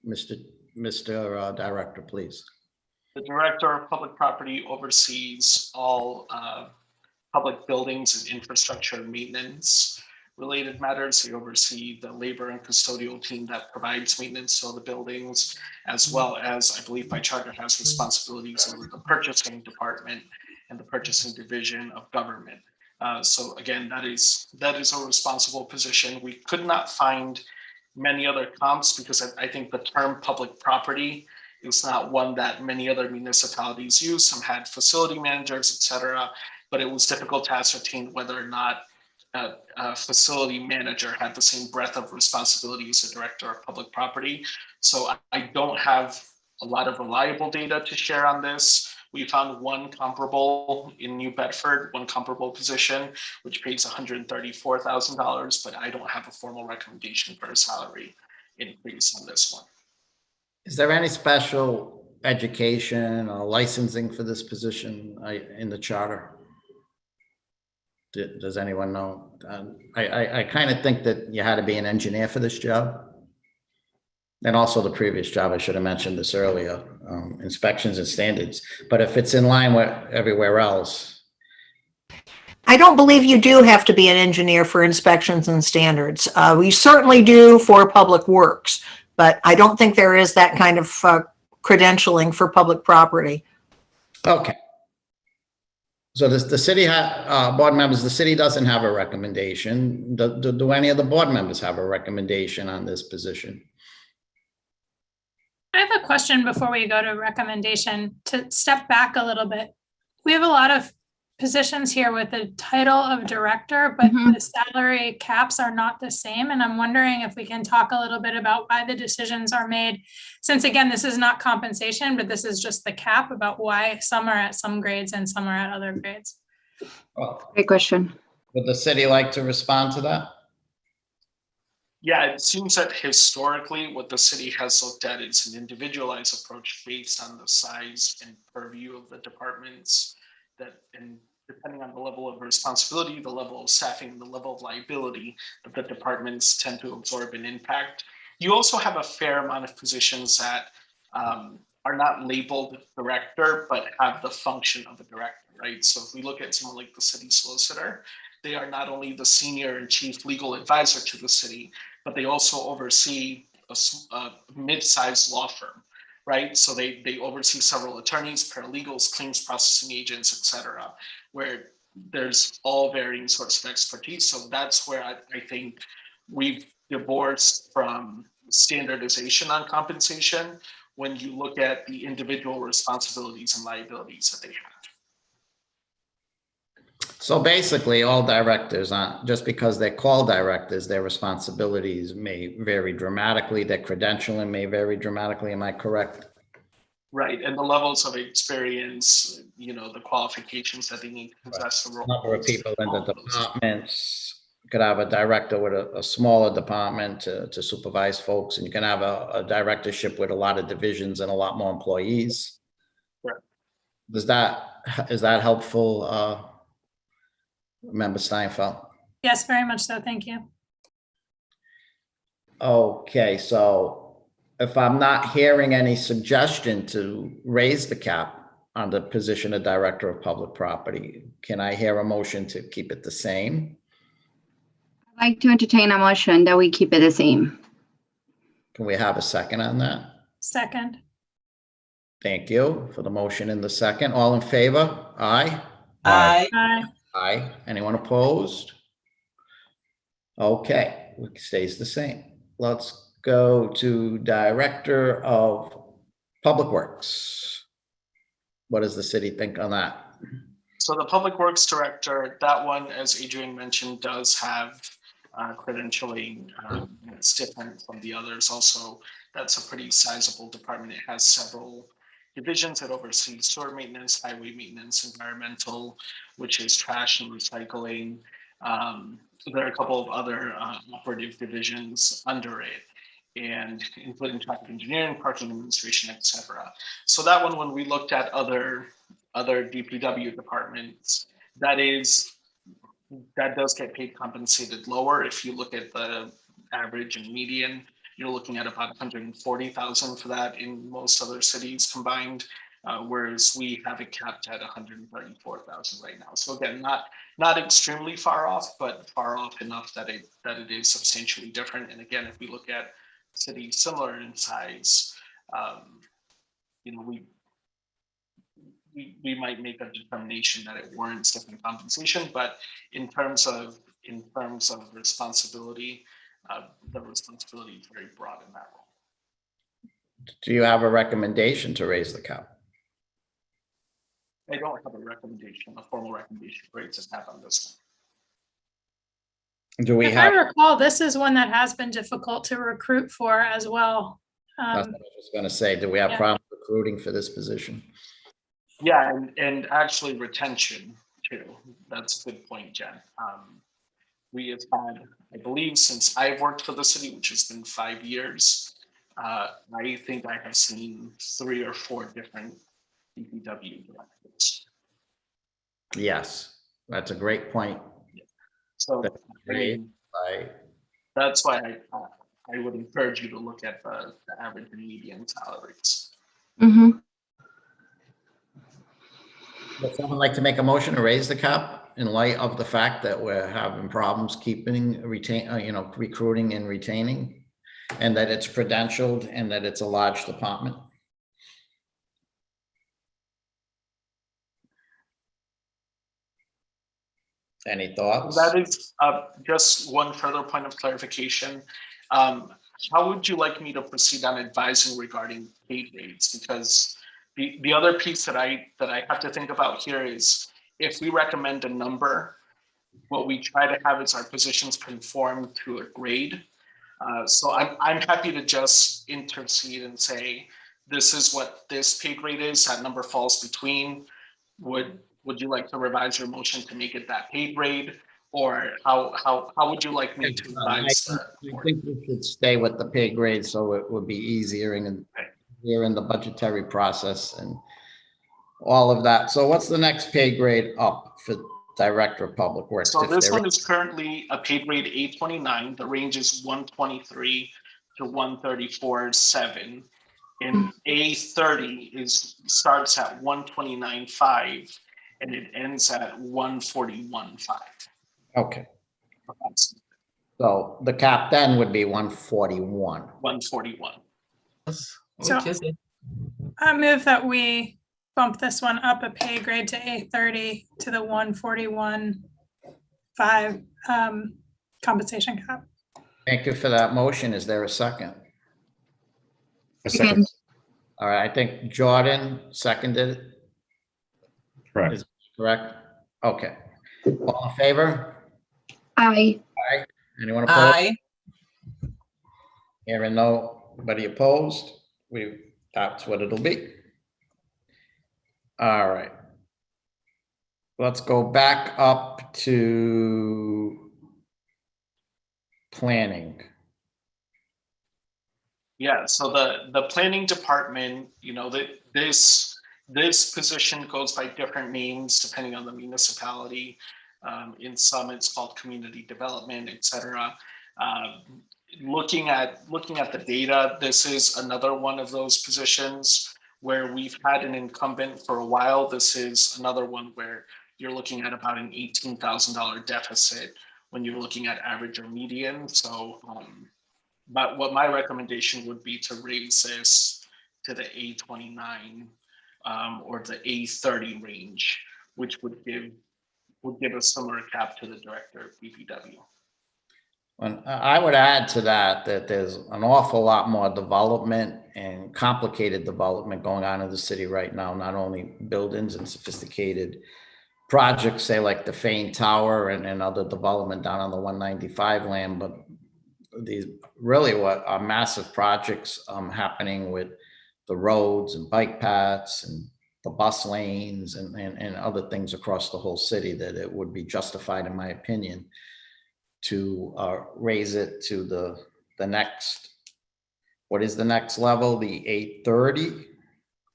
Mr. Director, please. The Director of Public Property oversees all public buildings and infrastructure maintenance related matters. They oversee the labor and custodial team that provides maintenance to the buildings, as well as, I believe by charter, has responsibilities over the purchasing department and the purchasing division of government. So again, that is a responsible position. We could not find many other comps because I think the term public property is not one that many other municipalities use. Some had facility managers, et cetera, but it was difficult to ascertain whether or not a facility manager had the same breadth of responsibility as a director of public property. So I don't have a lot of reliable data to share on this. We found one comparable in New Bedford, one comparable position, which pays $134,000, but I don't have a formal recommendation for a salary increase on this one. Is there any special education or licensing for this position in the charter? Does anyone know? I kind of think that you had to be an engineer for this job. And also the previous job, I should have mentioned this earlier, inspections and standards. But if it's in line with everywhere else. I don't believe you do have to be an engineer for inspections and standards. We certainly do for public works, but I don't think there is that kind of credentialing for public property. Okay. So the city board members, the city doesn't have a recommendation. Do any of the board members have a recommendation on this position? I have a question before we go to recommendation, to step back a little bit. We have a lot of positions here with the title of director, but the salary caps are not the same. And I'm wondering if we can talk a little bit about why the decisions are made. Since again, this is not compensation, but this is just the cap, about why some are at some grades and some are at other grades. Great question. Would the city like to respond to that? Yeah, it seems that historically what the city has looked at is an individualized approach based on the size and purview of the departments, and depending on the level of responsibility, the level of staffing, the level of liability that the departments tend to absorb and impact. You also have a fair amount of positions that are not labeled director, but have the function of a director, right? So if we look at someone like the city solicitor, they are not only the senior and chief legal advisor to the city, but they also oversee a mid-sized law firm, right? So they oversee several attorneys, paralegals, claims processing agents, et cetera, where there's all varying sorts of expertise. So that's where I think we've divorced from standardization on compensation when you look at the individual responsibilities and liabilities that they have. So basically, all directors, just because they're called directors, their responsibilities may vary dramatically, their credentialing may vary dramatically. Am I correct? Right, and the levels of experience, the qualifications that they need to possess the role. Number of people in the departments. You could have a director with a smaller department to supervise folks, and you can have a directorship with a lot of divisions and a lot more employees. Correct. Is that helpful, Member Steinfeld? Yes, very much so. Thank you. Okay, so if I'm not hearing any suggestion to raise the cap on the position of Director of Public Property, can I hear a motion to keep it the same? I'd like to entertain a motion that we keep it the same. Can we have a second on that? Second. Thank you for the motion in the second. All in favor? Aye. Aye. Aye. Aye. Anyone opposed? Okay, it stays the same. Let's go to Director of Public Works. What does the city think on that? So the Public Works Director, that one, as Adrian mentioned, does have credentialing. It's different from the others. Also, that's a pretty sizable department. It has several divisions that oversee sewer maintenance, highway maintenance, environmental, which is trash and recycling, There are a couple of other operative divisions under it, and including traffic engineering, parking administration, etc. So that one, when we looked at other DPW departments, that does get paid compensated lower. If you look at the average and median, you're looking at about 140,000 for that in most other cities combined, whereas we have it capped at 134,000 right now. So again, not extremely far off, but far off enough that it is substantially different. And again, if we look at cities similar in size, we might make a determination that it warrants different compensation, but in terms of responsibility, the responsibility is very broad in that role. Do you have a recommendation to raise the cap? I don't have a formal recommendation for it to have on this one. Do we If I have? recall, this is one that has been difficult to recruit for as well. That's what I was going to say. Do we have Yeah. problem recruiting for this position? Yeah, and actually retention too. That's a good point, Jen. We have had, I believe, since I've worked for the city, which has been 5 years, I think I have seen 3 or 4 different DPW directors. Yes, that's a great point. So That's I mean, that's why I would encourage you to look at the average and median salaries. Mm-hmm. Would someone like to make a motion to raise the cap in light of the fact that we're having problems keeping recruiting and retaining, and that it's credentialed and that it's a large department? Any thoughts? That is just one further point of clarification. How would you like me to proceed on advising regarding pay grades? Because the other piece that I have to think about here is if we recommend a number, what we try to have is our positions conform to a grade. So I'm happy to just intercede and say, this is what this pay grade is. That number falls between. Would you like to revise your motion to make it that pay grade? Or how would you like me to advise? I think we should stay with the pay grade so it would be easier in the budgetary process and all of that. So what's the next pay grade up for Director of Public Works? So this one is currently a pay grade 829. The range is 123 to 134.7. And A30 starts at 129.5 and it ends at 141.5. Okay. So the cap then would be 141. 141. So I move that we bump this one up a pay grade to A30 to the 141.5 compensation cap. Thank you for that motion. Is there a second? A second. All right, I think Jordan seconded it. Correct. Is correct? Okay. All in favor? Aye. Anyone opposed? Aye. Hearing nobody opposed, that's what it'll be. All right. Let's go back up to planning. Yeah, so the planning department, this position goes by different names depending on the municipality. In some, it's called community development, etc. Looking at the data, this is another one of those positions where we've had an incumbent for a while. This is another one where you're looking at about an $18,000 deficit when you're looking at average or median. So, but what my recommendation would be to raise this to the A29 or the A30 range, which would give a similar cap to the director of BPW. And I would add to that there's an awful lot more development and complicated development going on in the city right now, not only buildings and sophisticated projects, say like the Fane Tower and other development down on the 195 land, but these really what are massive projects happening with the roads and bike paths and the bus lanes and other things across the whole city, that it would be justified, in my opinion, to raise it to the next, what is the next level, the 830?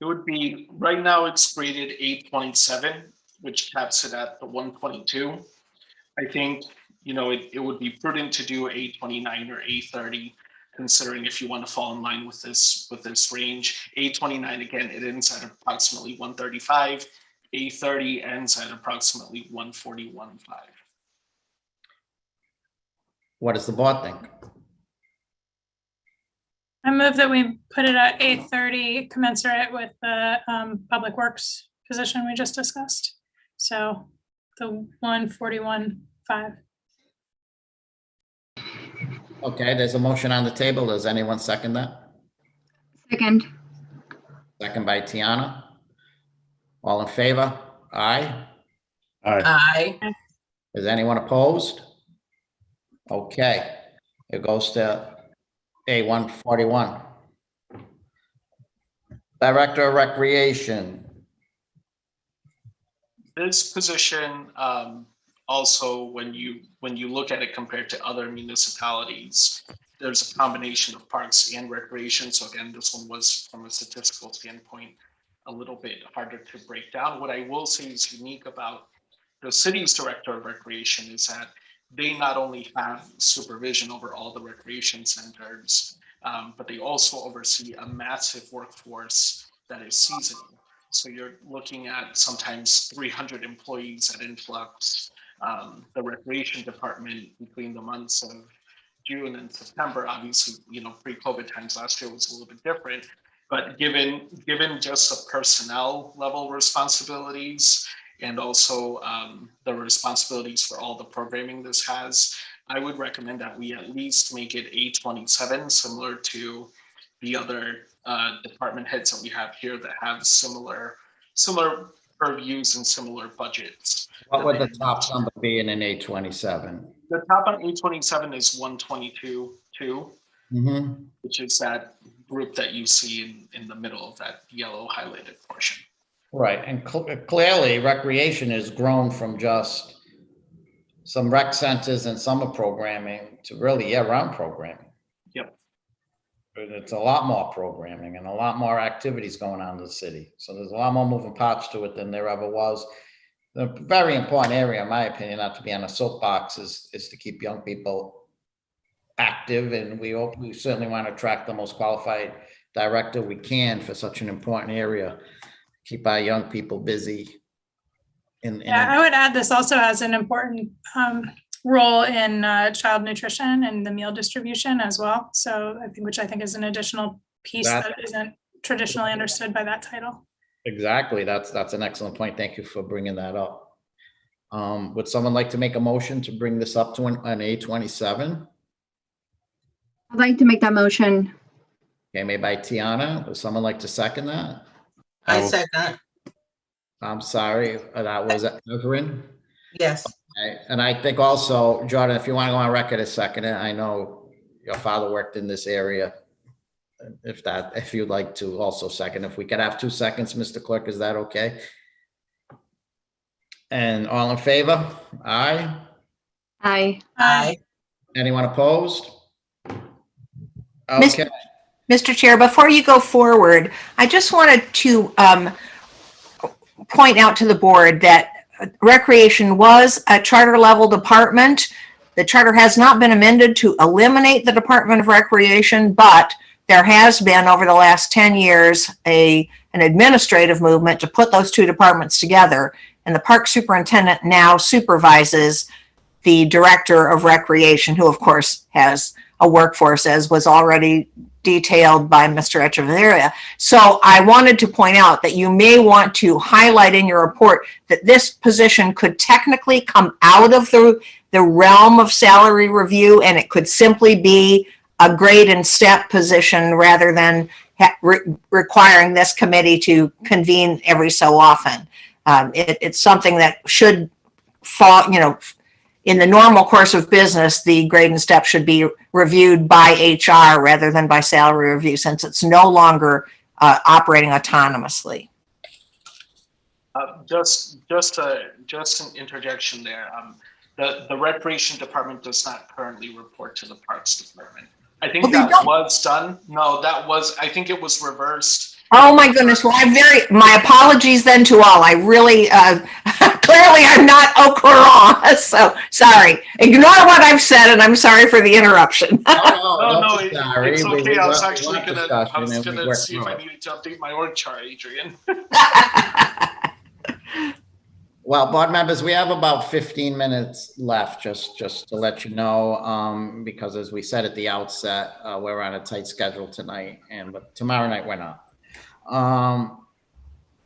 It would be, right now it's rated 827, which caps it at the 122. I think, it would be prudent to do 829 or 830, considering if you want to fall in line with this range. 829, again, it ends at approximately 135. 830 ends at approximately 141.5. What does the board think? I move that we put it at 830, commensurate with the Public Works position we just discussed. So the 141.5. Okay, there's a motion on the table. Does anyone second that? Second. Second by Tiana. All in favor? Aye. Aye. Aye. Is anyone opposed? Okay, it goes to A141. Director of Recreation. This position, also, when you look at it compared to other municipalities, there's a combination of parks and recreation. So again, this one was, from a statistical standpoint, a little bit harder to break down. What I will say is unique about the city's director of recreation is that they not only have supervision over all the recreation centers, but they also oversee a massive workforce that is seasonal. So you're looking at sometimes 300 employees at influx. The recreation department, between the months of June and September, obviously, pre-COVID times last year was a little bit different, but given just the personnel level responsibilities and also the responsibilities for all the programming this has, I would recommend that we at least make it 827, similar to the other department heads that we have here that have similar purviews and similar budgets. What would the top number be in an 827? The top on 827 is 122.2, which is that group that you see in the middle of that yellow highlighted portion. Right, and clearly recreation has grown from just some rec centers and summer programming to really year-round programming. Yep. It's a lot more programming and a lot more activities going on in the city. So there's a lot more moving parts to it than there ever was. The very important area, in my opinion, not to be on a soapbox, is to keep young people active, and we certainly want to attract the most qualified director we can for such an important area. Keep our young people busy. I would add this also has an important role in child nutrition and the meal distribution as well. So which I think is an additional piece that isn't traditionally understood by that title. Exactly. That's an excellent point. Thank you for bringing that up. Would someone like to make a motion to bring this up to an A27? I'd like to make that motion. Okay, made by Tiana. Would someone like to second that? I second. I'm sorry, that was Everin. Yes. Okay. And I think also, Jordan, if you want to go on record as second, I know your father worked in this area. If you'd like to also second, if we could have 2 seconds, Mr. Clerk, is that okay? And all in favor? Aye. Aye. Aye. Anyone opposed? Okay. Mr. Chair, before you go forward, I just wanted to point out to the board that Recreation was a charter level department. The charter has not been amended to eliminate the Department of Recreation, but there has been over the last 10 years an administrative movement to put those two departments together. And the park superintendent now supervises the director of recreation, who of course has a workforce, as was already detailed by Mr. Echeverria. So I wanted to point out that you may want to highlight in your report that this position could technically come out of the realm of salary review, and it could simply be a grade and step position rather than requiring this committee to convene every so often. It's something that should fall, in the normal course of business, the grade and step should be reviewed by HR rather than by salary review, since it's no longer operating autonomously. Just an interjection there. The recreation department does not currently report to the parks department. I think Well, they that don't. was done. No, I think it was reversed. Oh my goodness. Well, my apologies then to all. I really, clearly I'm not au courant. So sorry. Ignore what I've said and I'm sorry for the interruption. No, Don't be sorry. it's We- okay. we I was want- we actually want gonna discussion and we work see if through I it. needed to update my org chart, Adrian. Well, board members, we have about 15 minutes left, just to let you know, because as we said at the outset, we're on a tight schedule tonight, but tomorrow night we're not.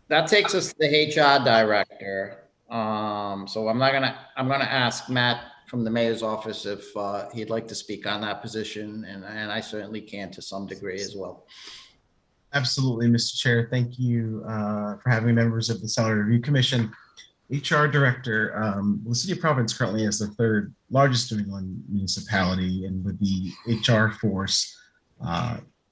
That takes us to the HR director. So I'm gonna ask Matt from the mayor's office if he'd like to speak on that position, and I certainly can to some degree as well. Absolutely, Mr. Chair. Thank you for having members of the Salary Review Commission. HR Director, the City of Providence currently is the third largest New England municipality, and with the HR force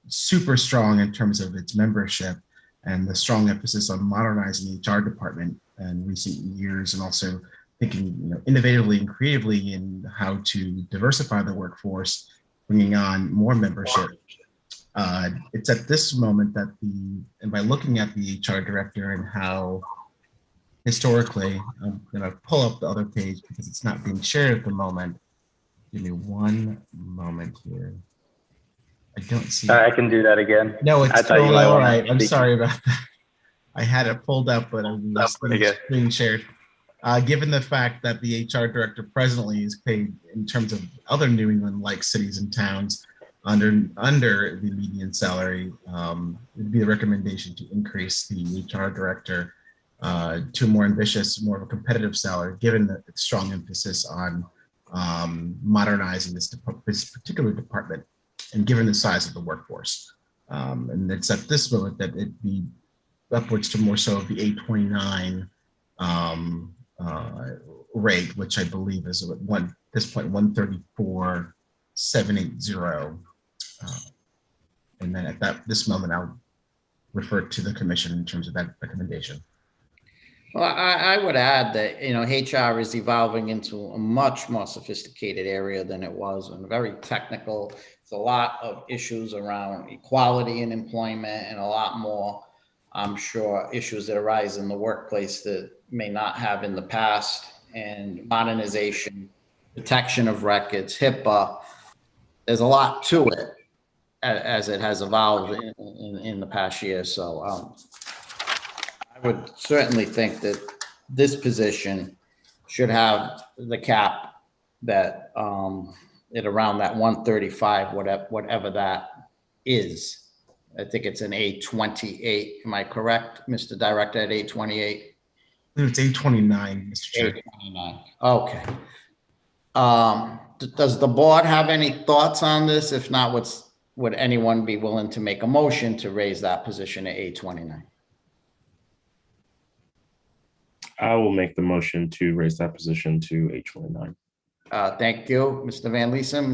super strong in terms of its membership and the strong emphasis on modernizing the HR department in recent years, and also thinking innovatively and creatively in how to diversify the workforce, bringing on more membership. It's at this moment that and by looking at the HR Director and how historically, I'm going to pull up the other page because it's not being shared at the moment. Give me one moment here. I don't see. I can do that again. No, it's totally all right. I'm speak. sorry about that. I had it pulled up, but I was screen shared. Given the fact that the HR Director presently is paid in terms of other New England-like cities and towns under the median salary, it'd be a recommendation to increase the HR Director to a more ambitious, more of a competitive salary, given the strong emphasis on modernizing this particular department, and given the size of the workforce. And it's at this moment that it'd be upwards to more so of the 829 rate, which I believe is at this point 134,780. And then at this moment, I'll refer to the commission in terms of that recommendation. Well, I would add that, HR is evolving into a much more sophisticated area than it was, and very technical. There's a lot of issues around equality in employment and a lot more, I'm sure, issues that arise in the workplace that may not have in the past, and modernization, protection of records, HIPAA. There's a lot to it as it has evolved in the past year. So I would certainly think that this position should have the cap that at around that 135, whatever that is. I think it's an 828. Am I correct, Mr. Director, at 828? It's 829, Mr. Chair. 829. Okay. Does the board have any thoughts on this? If not, would anyone be willing to make a motion to raise that position at 829? I will make the motion to raise that position to 829. Thank you, Mr. Van Leesem.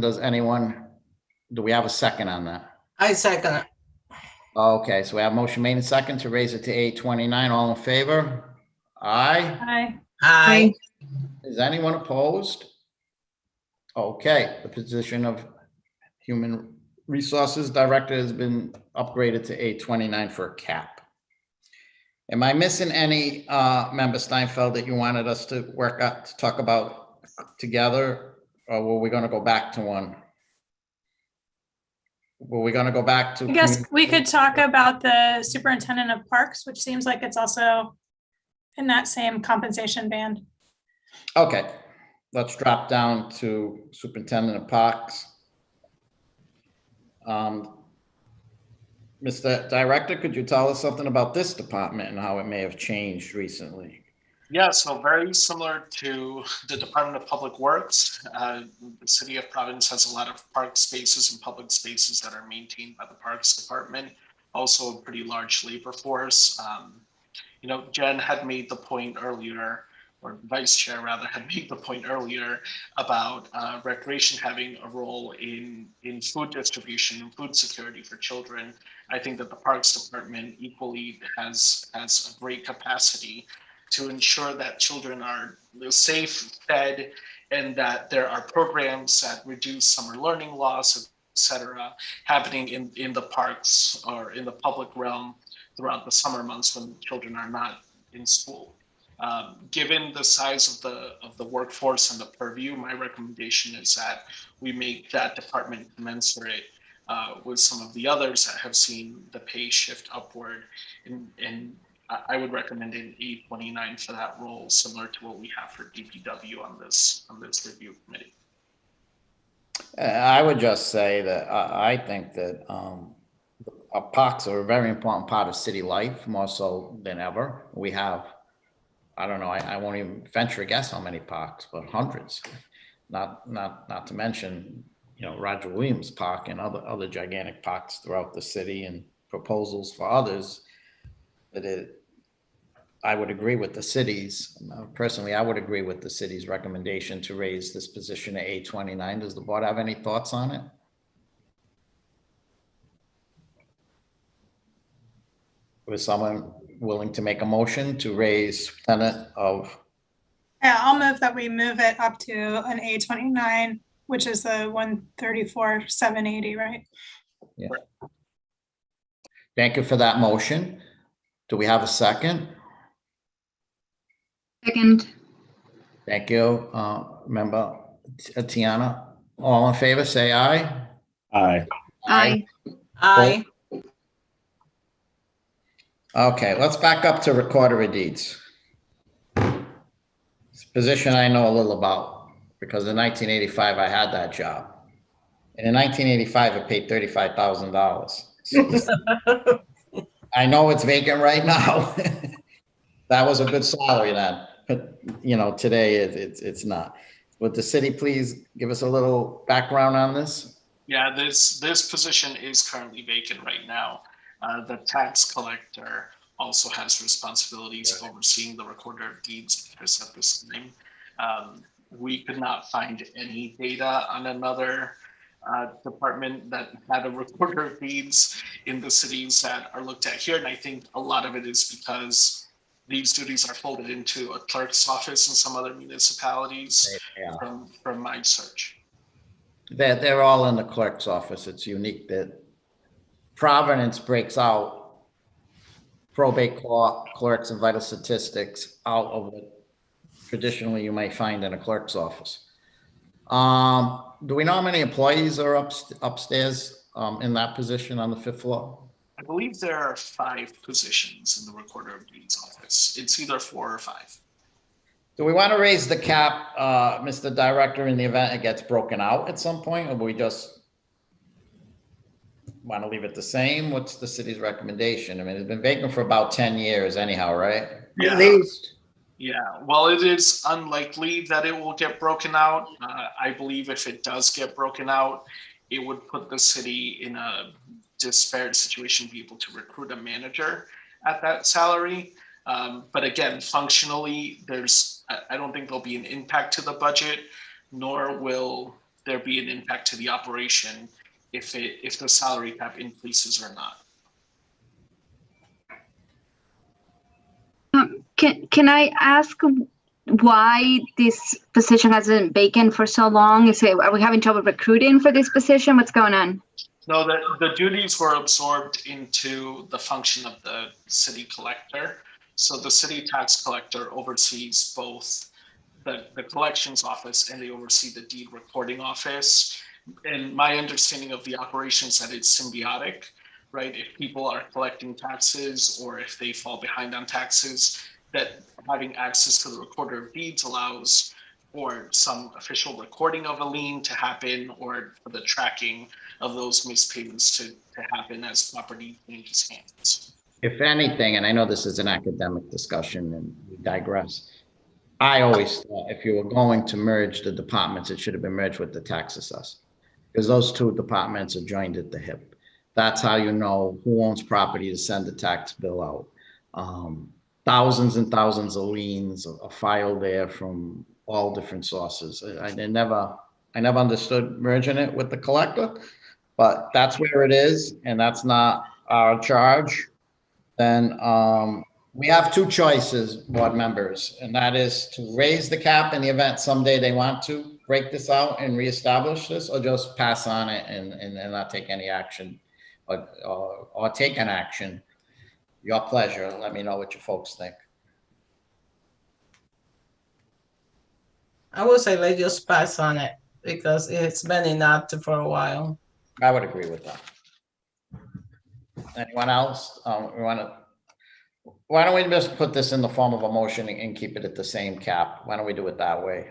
Do we have a second on that? I second it. Okay, so we have motion made and second to raise it to 829. All in favor? Aye. Hi. Aye. Is anyone opposed? Okay, the position of Human Resources Director has been upgraded to 829 for a cap. Am I missing any, Member Steinfeld, that you wanted us to work out, to talk about together? Or were we going to go back to one? Were we going to go back to? I guess we could talk about the Superintendent of Parks, which seems like it's also in that same compensation band. Okay, let's drop down to Superintendent of Parks. Mr. Director, could you tell us something about this department and how it may have changed recently? Yeah, so very similar to the Department of Public Works. The City of Providence has a lot of park spaces and public spaces that are maintained by the Parks Department. Also a pretty large labor force. Jen had made the point earlier, or Vice Chair rather, had made the point earlier about recreation having a role in food distribution and food security for children. I think that the Parks Department equally has a great capacity to ensure that children are safe, fed, and that there are programs that reduce summer learning loss, et cetera, happening in the parks or in the public realm throughout the summer months when children are not in school. Given the size of the workforce and the purview, my recommendation is that we make that department commensurate with some of the others that have seen the pay shift upward. And I would recommend an 829 for that role, similar to what we have for DPW on this review committee. I would just say that I think that parks are a very important part of city life, more so than ever. We have, I don't know, I won't even venture a guess how many parks, but hundreds. Not to mention, you know, Roger Williams Park and other gigantic parks throughout the city, and proposals for others that I would agree with the city's, personally, I would agree with the city's recommendation to raise this position to 829. Does the board have any thoughts on it? Was someone willing to make a motion to raise Lieutenant of? Yeah, I'll move that we move it up to an A29, which is the 134,780, right? Yeah. Thank you for that motion. Do we have a second? Second. Thank you, Member Tiana. All in favor, say aye. Aye. Aye. Aye. Okay, let's back up to Recorder of Deeds. It's a position I know a little about because in 1985 I had that job. And in 1985 it paid $35,000. I know it's vacant right now. That was a good salary then, but you know, today it's not. Would the city please give us a little background on this? Yeah, this position is currently vacant right now. The tax collector also has responsibilities overseeing the Recorder of Deeds office at this time. We could not find any data on another department that had a Recorder of Deeds in the cities that are looked at here. And I think a lot of it is because these duties are folded into a clerk's office in some other municipalities from my search. They're all in the clerk's office. It's unique that Providence breaks out probate clerks and vital statistics out of what traditionally you might find in a clerk's office. Do we know how many employees are upstairs in that position on the 5th floor? I believe there are 5 positions in the Recorder of Deeds office. It's either 4 or 5. Do we want to raise the cap, Mr. Director, in the event it gets broken out at some point, or we just want to leave it the same? What's the city's recommendation? I mean, it's been vacant for about 10 years anyhow, right? Yeah. At least. Yeah, well, it is unlikely that it will get broken out. I believe if it does get broken out, it would put the city in a disparate situation to be able to recruit a manager at that salary. But again, functionally, I don't think there'll be an impact to the budget, nor will there be an impact to the operation if the salary cap increases or not. Can I ask why this position has been vacant for so long? Are we having trouble recruiting for this position? What's going on? No, the duties were absorbed into the function of the city collector. So the city tax collector oversees both the collections office and they oversee the deed recording office. And my understanding of the operations that it's symbiotic, right? If people are collecting taxes or if they fall behind on taxes, that having access to the Recorder of Deeds allows for some official recording of a lien to happen or for the tracking of those missed payments to happen as property changes hands. If anything, and I know this is an academic discussion and we digress, I always thought if you were going to merge the departments, it should have been merged with the tax assessor, because those two departments are joined at the hip. That's how you know who owns property to send the tax bill out. Thousands and thousands of liens are filed there from all different sources. I never understood merging it with the collector, but that's where it is, and that's not our charge. Then We have two choices, board members, and that is to raise the cap in the event someday they want to break this out and reestablish this, or just pass on it and not take any action, or take an action. Your pleasure. Let me know what you folks think. I would say let's just pass on it because it's been inactive for a while. I would agree with that. Anyone else? Why don't we just put this in the form of a motion and keep it at the same cap? Why don't we do it that way?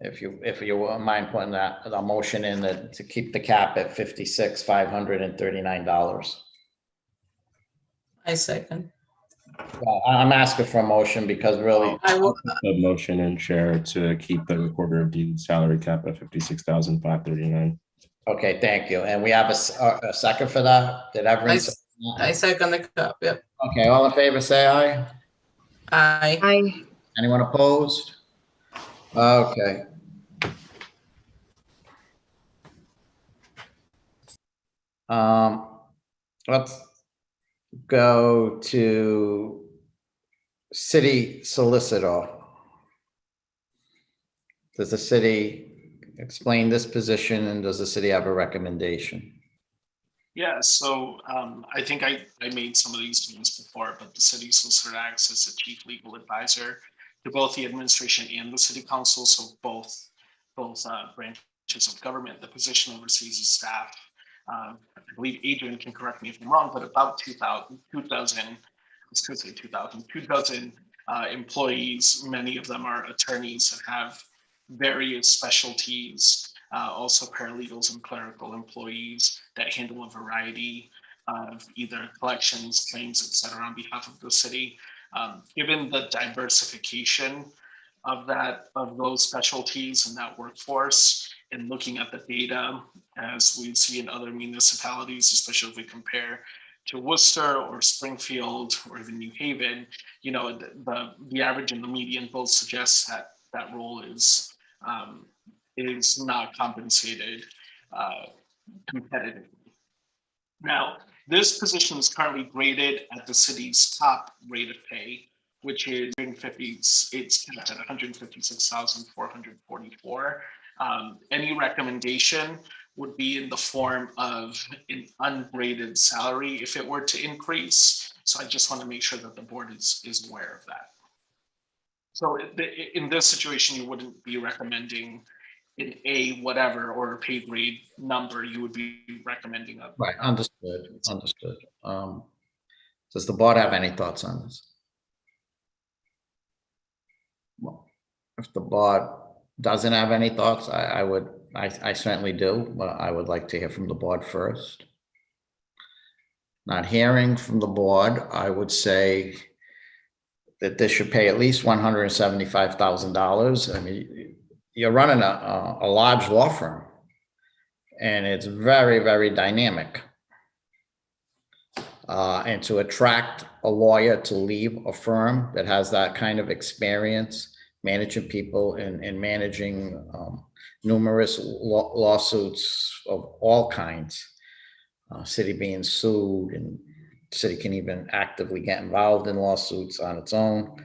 If you wouldn't mind putting the motion in to keep the cap at $56,539. I second. Well, I'm asking for a motion because really, I will, The motion and chair to keep the recorder of deed salary cap at 56,539. okay, thank you. And we have a second for that? Did everyone? I second the cap, yep. Okay, all in favor, say aye. Aye. Anyone opposed? Okay. Let's go to city solicitor. Does the city explain this position, and does the city have a recommendation? Yeah, so I think I made some of these points before, but the city solicitor acts as the chief legal advisor to both the administration and the city council. So both branches of government. The position oversees the staff. I believe Adrian can correct me if I'm wrong, but about 2,000 employees. Many of them are attorneys that have various specialties. Also paralegals and clerical employees that handle a variety of either collections, claims, et cetera, on behalf of the city. Given the diversification of those specialties and that workforce, and looking at the data as we see in other municipalities, especially if we compare to Worcester or Springfield or even New Haven, you know, the average and the median both suggests that role is not compensated competitively. Now, this position is currently graded at the city's top rate of pay, which is it's capped at $156,444. Any recommendation would be in the form of an ungraded salary if it were to increase. So I just want to make sure that the board is aware of that. So in this situation, you wouldn't be recommending an A whatever or a pay grade number. You would be recommending a Right, understood. Does the board have any thoughts on this? Well, if the board doesn't have any thoughts, I certainly do, but I would like to hear from the board first. Not hearing from the board, I would say that this should pay at least $175,000. I mean, you're running a large law firm, and it's very, very dynamic. And to attract a lawyer to leave a firm that has that kind of experience managing people and managing numerous lawsuits of all kinds, city being sued, and city can even actively get involved in lawsuits on its own.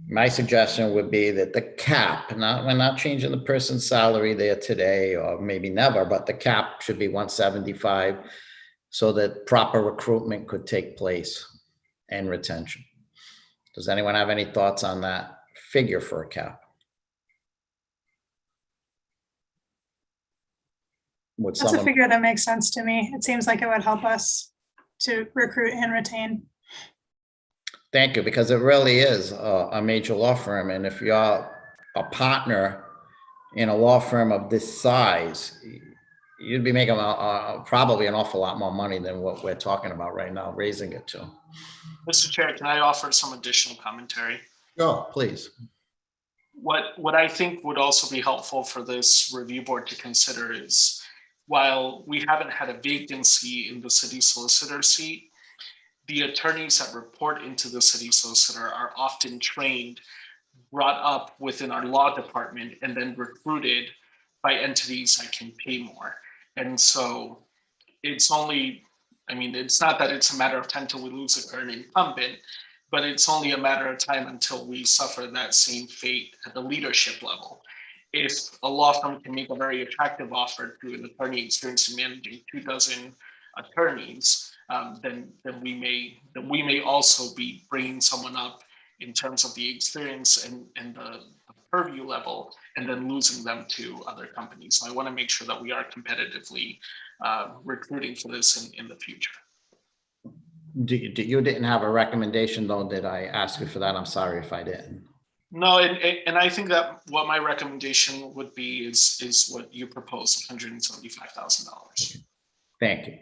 My suggestion would be that the cap, we're not changing the person's salary there today or maybe never, but the cap should be 175 so that proper recruitment could take place and retention. Does anyone have any thoughts on that figure for a cap? That's a figure that makes sense to me. It seems like it would help us to recruit and retain. Thank you, because it really is a major law firm. And if you're a partner in a law firm of this size, you'd be making probably an awful lot more money than what we're talking about right now, raising it to. Mr. Chair, can I offer some additional commentary? Go, please. What I think would also be helpful for this review board to consider is, while we haven't had a vacancy in the city solicitor seat, the attorneys that report into the city solicitor are often trained, brought up within our law department, and then recruited by entities that can pay more. And so it's not that it's a matter of time till we lose a current incumbent, but it's only a matter of time until we suffer that same fate at the leadership level. If a law firm can make a very attractive offer to an attorney experienced in managing 24 attorneys, then we may also be bringing someone up in terms of the experience and the purview level, and then losing them to other companies. So I want to make sure that we are competitively recruiting for this in the future. You didn't have a recommendation though, did I ask you for that? I'm sorry if I didn't. No, and I think that what my recommendation would be is what you proposed, $175,000. Thank you.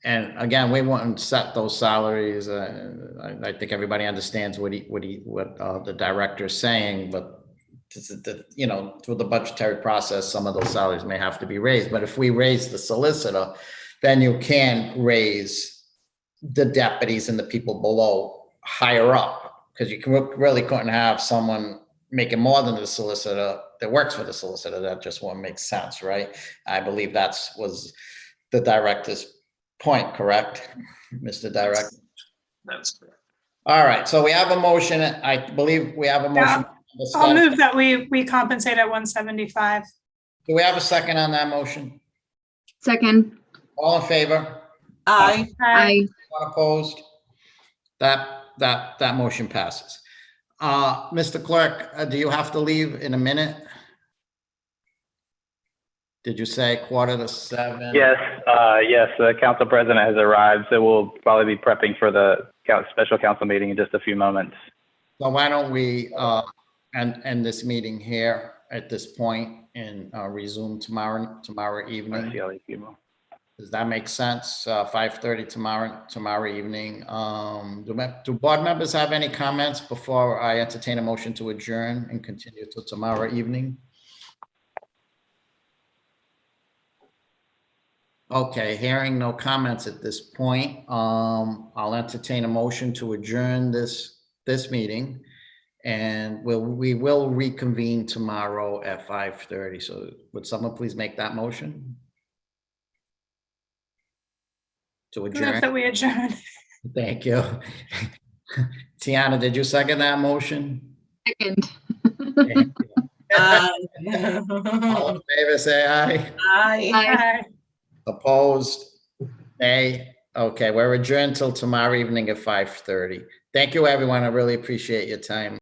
And again, we wouldn't set those salaries. I think everybody understands what the director is saying, but through the budgetary process, some of those salaries may have to be raised. But if we raise the solicitor, then you can raise the deputies and the people below higher up, because you really couldn't have someone making more than the solicitor that works for the solicitor. That just won't make sense, right? I believe was the director's point, correct, Mr. Director? That's correct. All right, so we have a motion. I believe we have a motion. I'll move that we compensate at 175. Do we have a second on that motion? Second. All in favor? Aye. Aye. Not opposed? That motion passes. Mr. Clerk, do you have to leave in a minute? Did you say 6:45? Yes, yes, the council president has arrived, so we'll probably be prepping for the special council meeting in just a few moments. So why don't we end this meeting here at this point and resume tomorrow evening? Does that make sense? 5:30 tomorrow evening. Do board members have any comments before I entertain a motion to adjourn and continue till tomorrow evening? Okay, hearing no comments at this point, I'll entertain a motion to adjourn this meeting, and we will reconvene tomorrow at 5:30. So would someone please make that motion? To adjourn? Move that we adjourn. Thank you. Tiana, did you second that motion? Second. Thank you. Aye. All in favor, say aye. Aye. Aye. Opposed? Nay. Okay, we're adjourned till tomorrow evening at 5:30. Thank you, everyone. I really appreciate your time.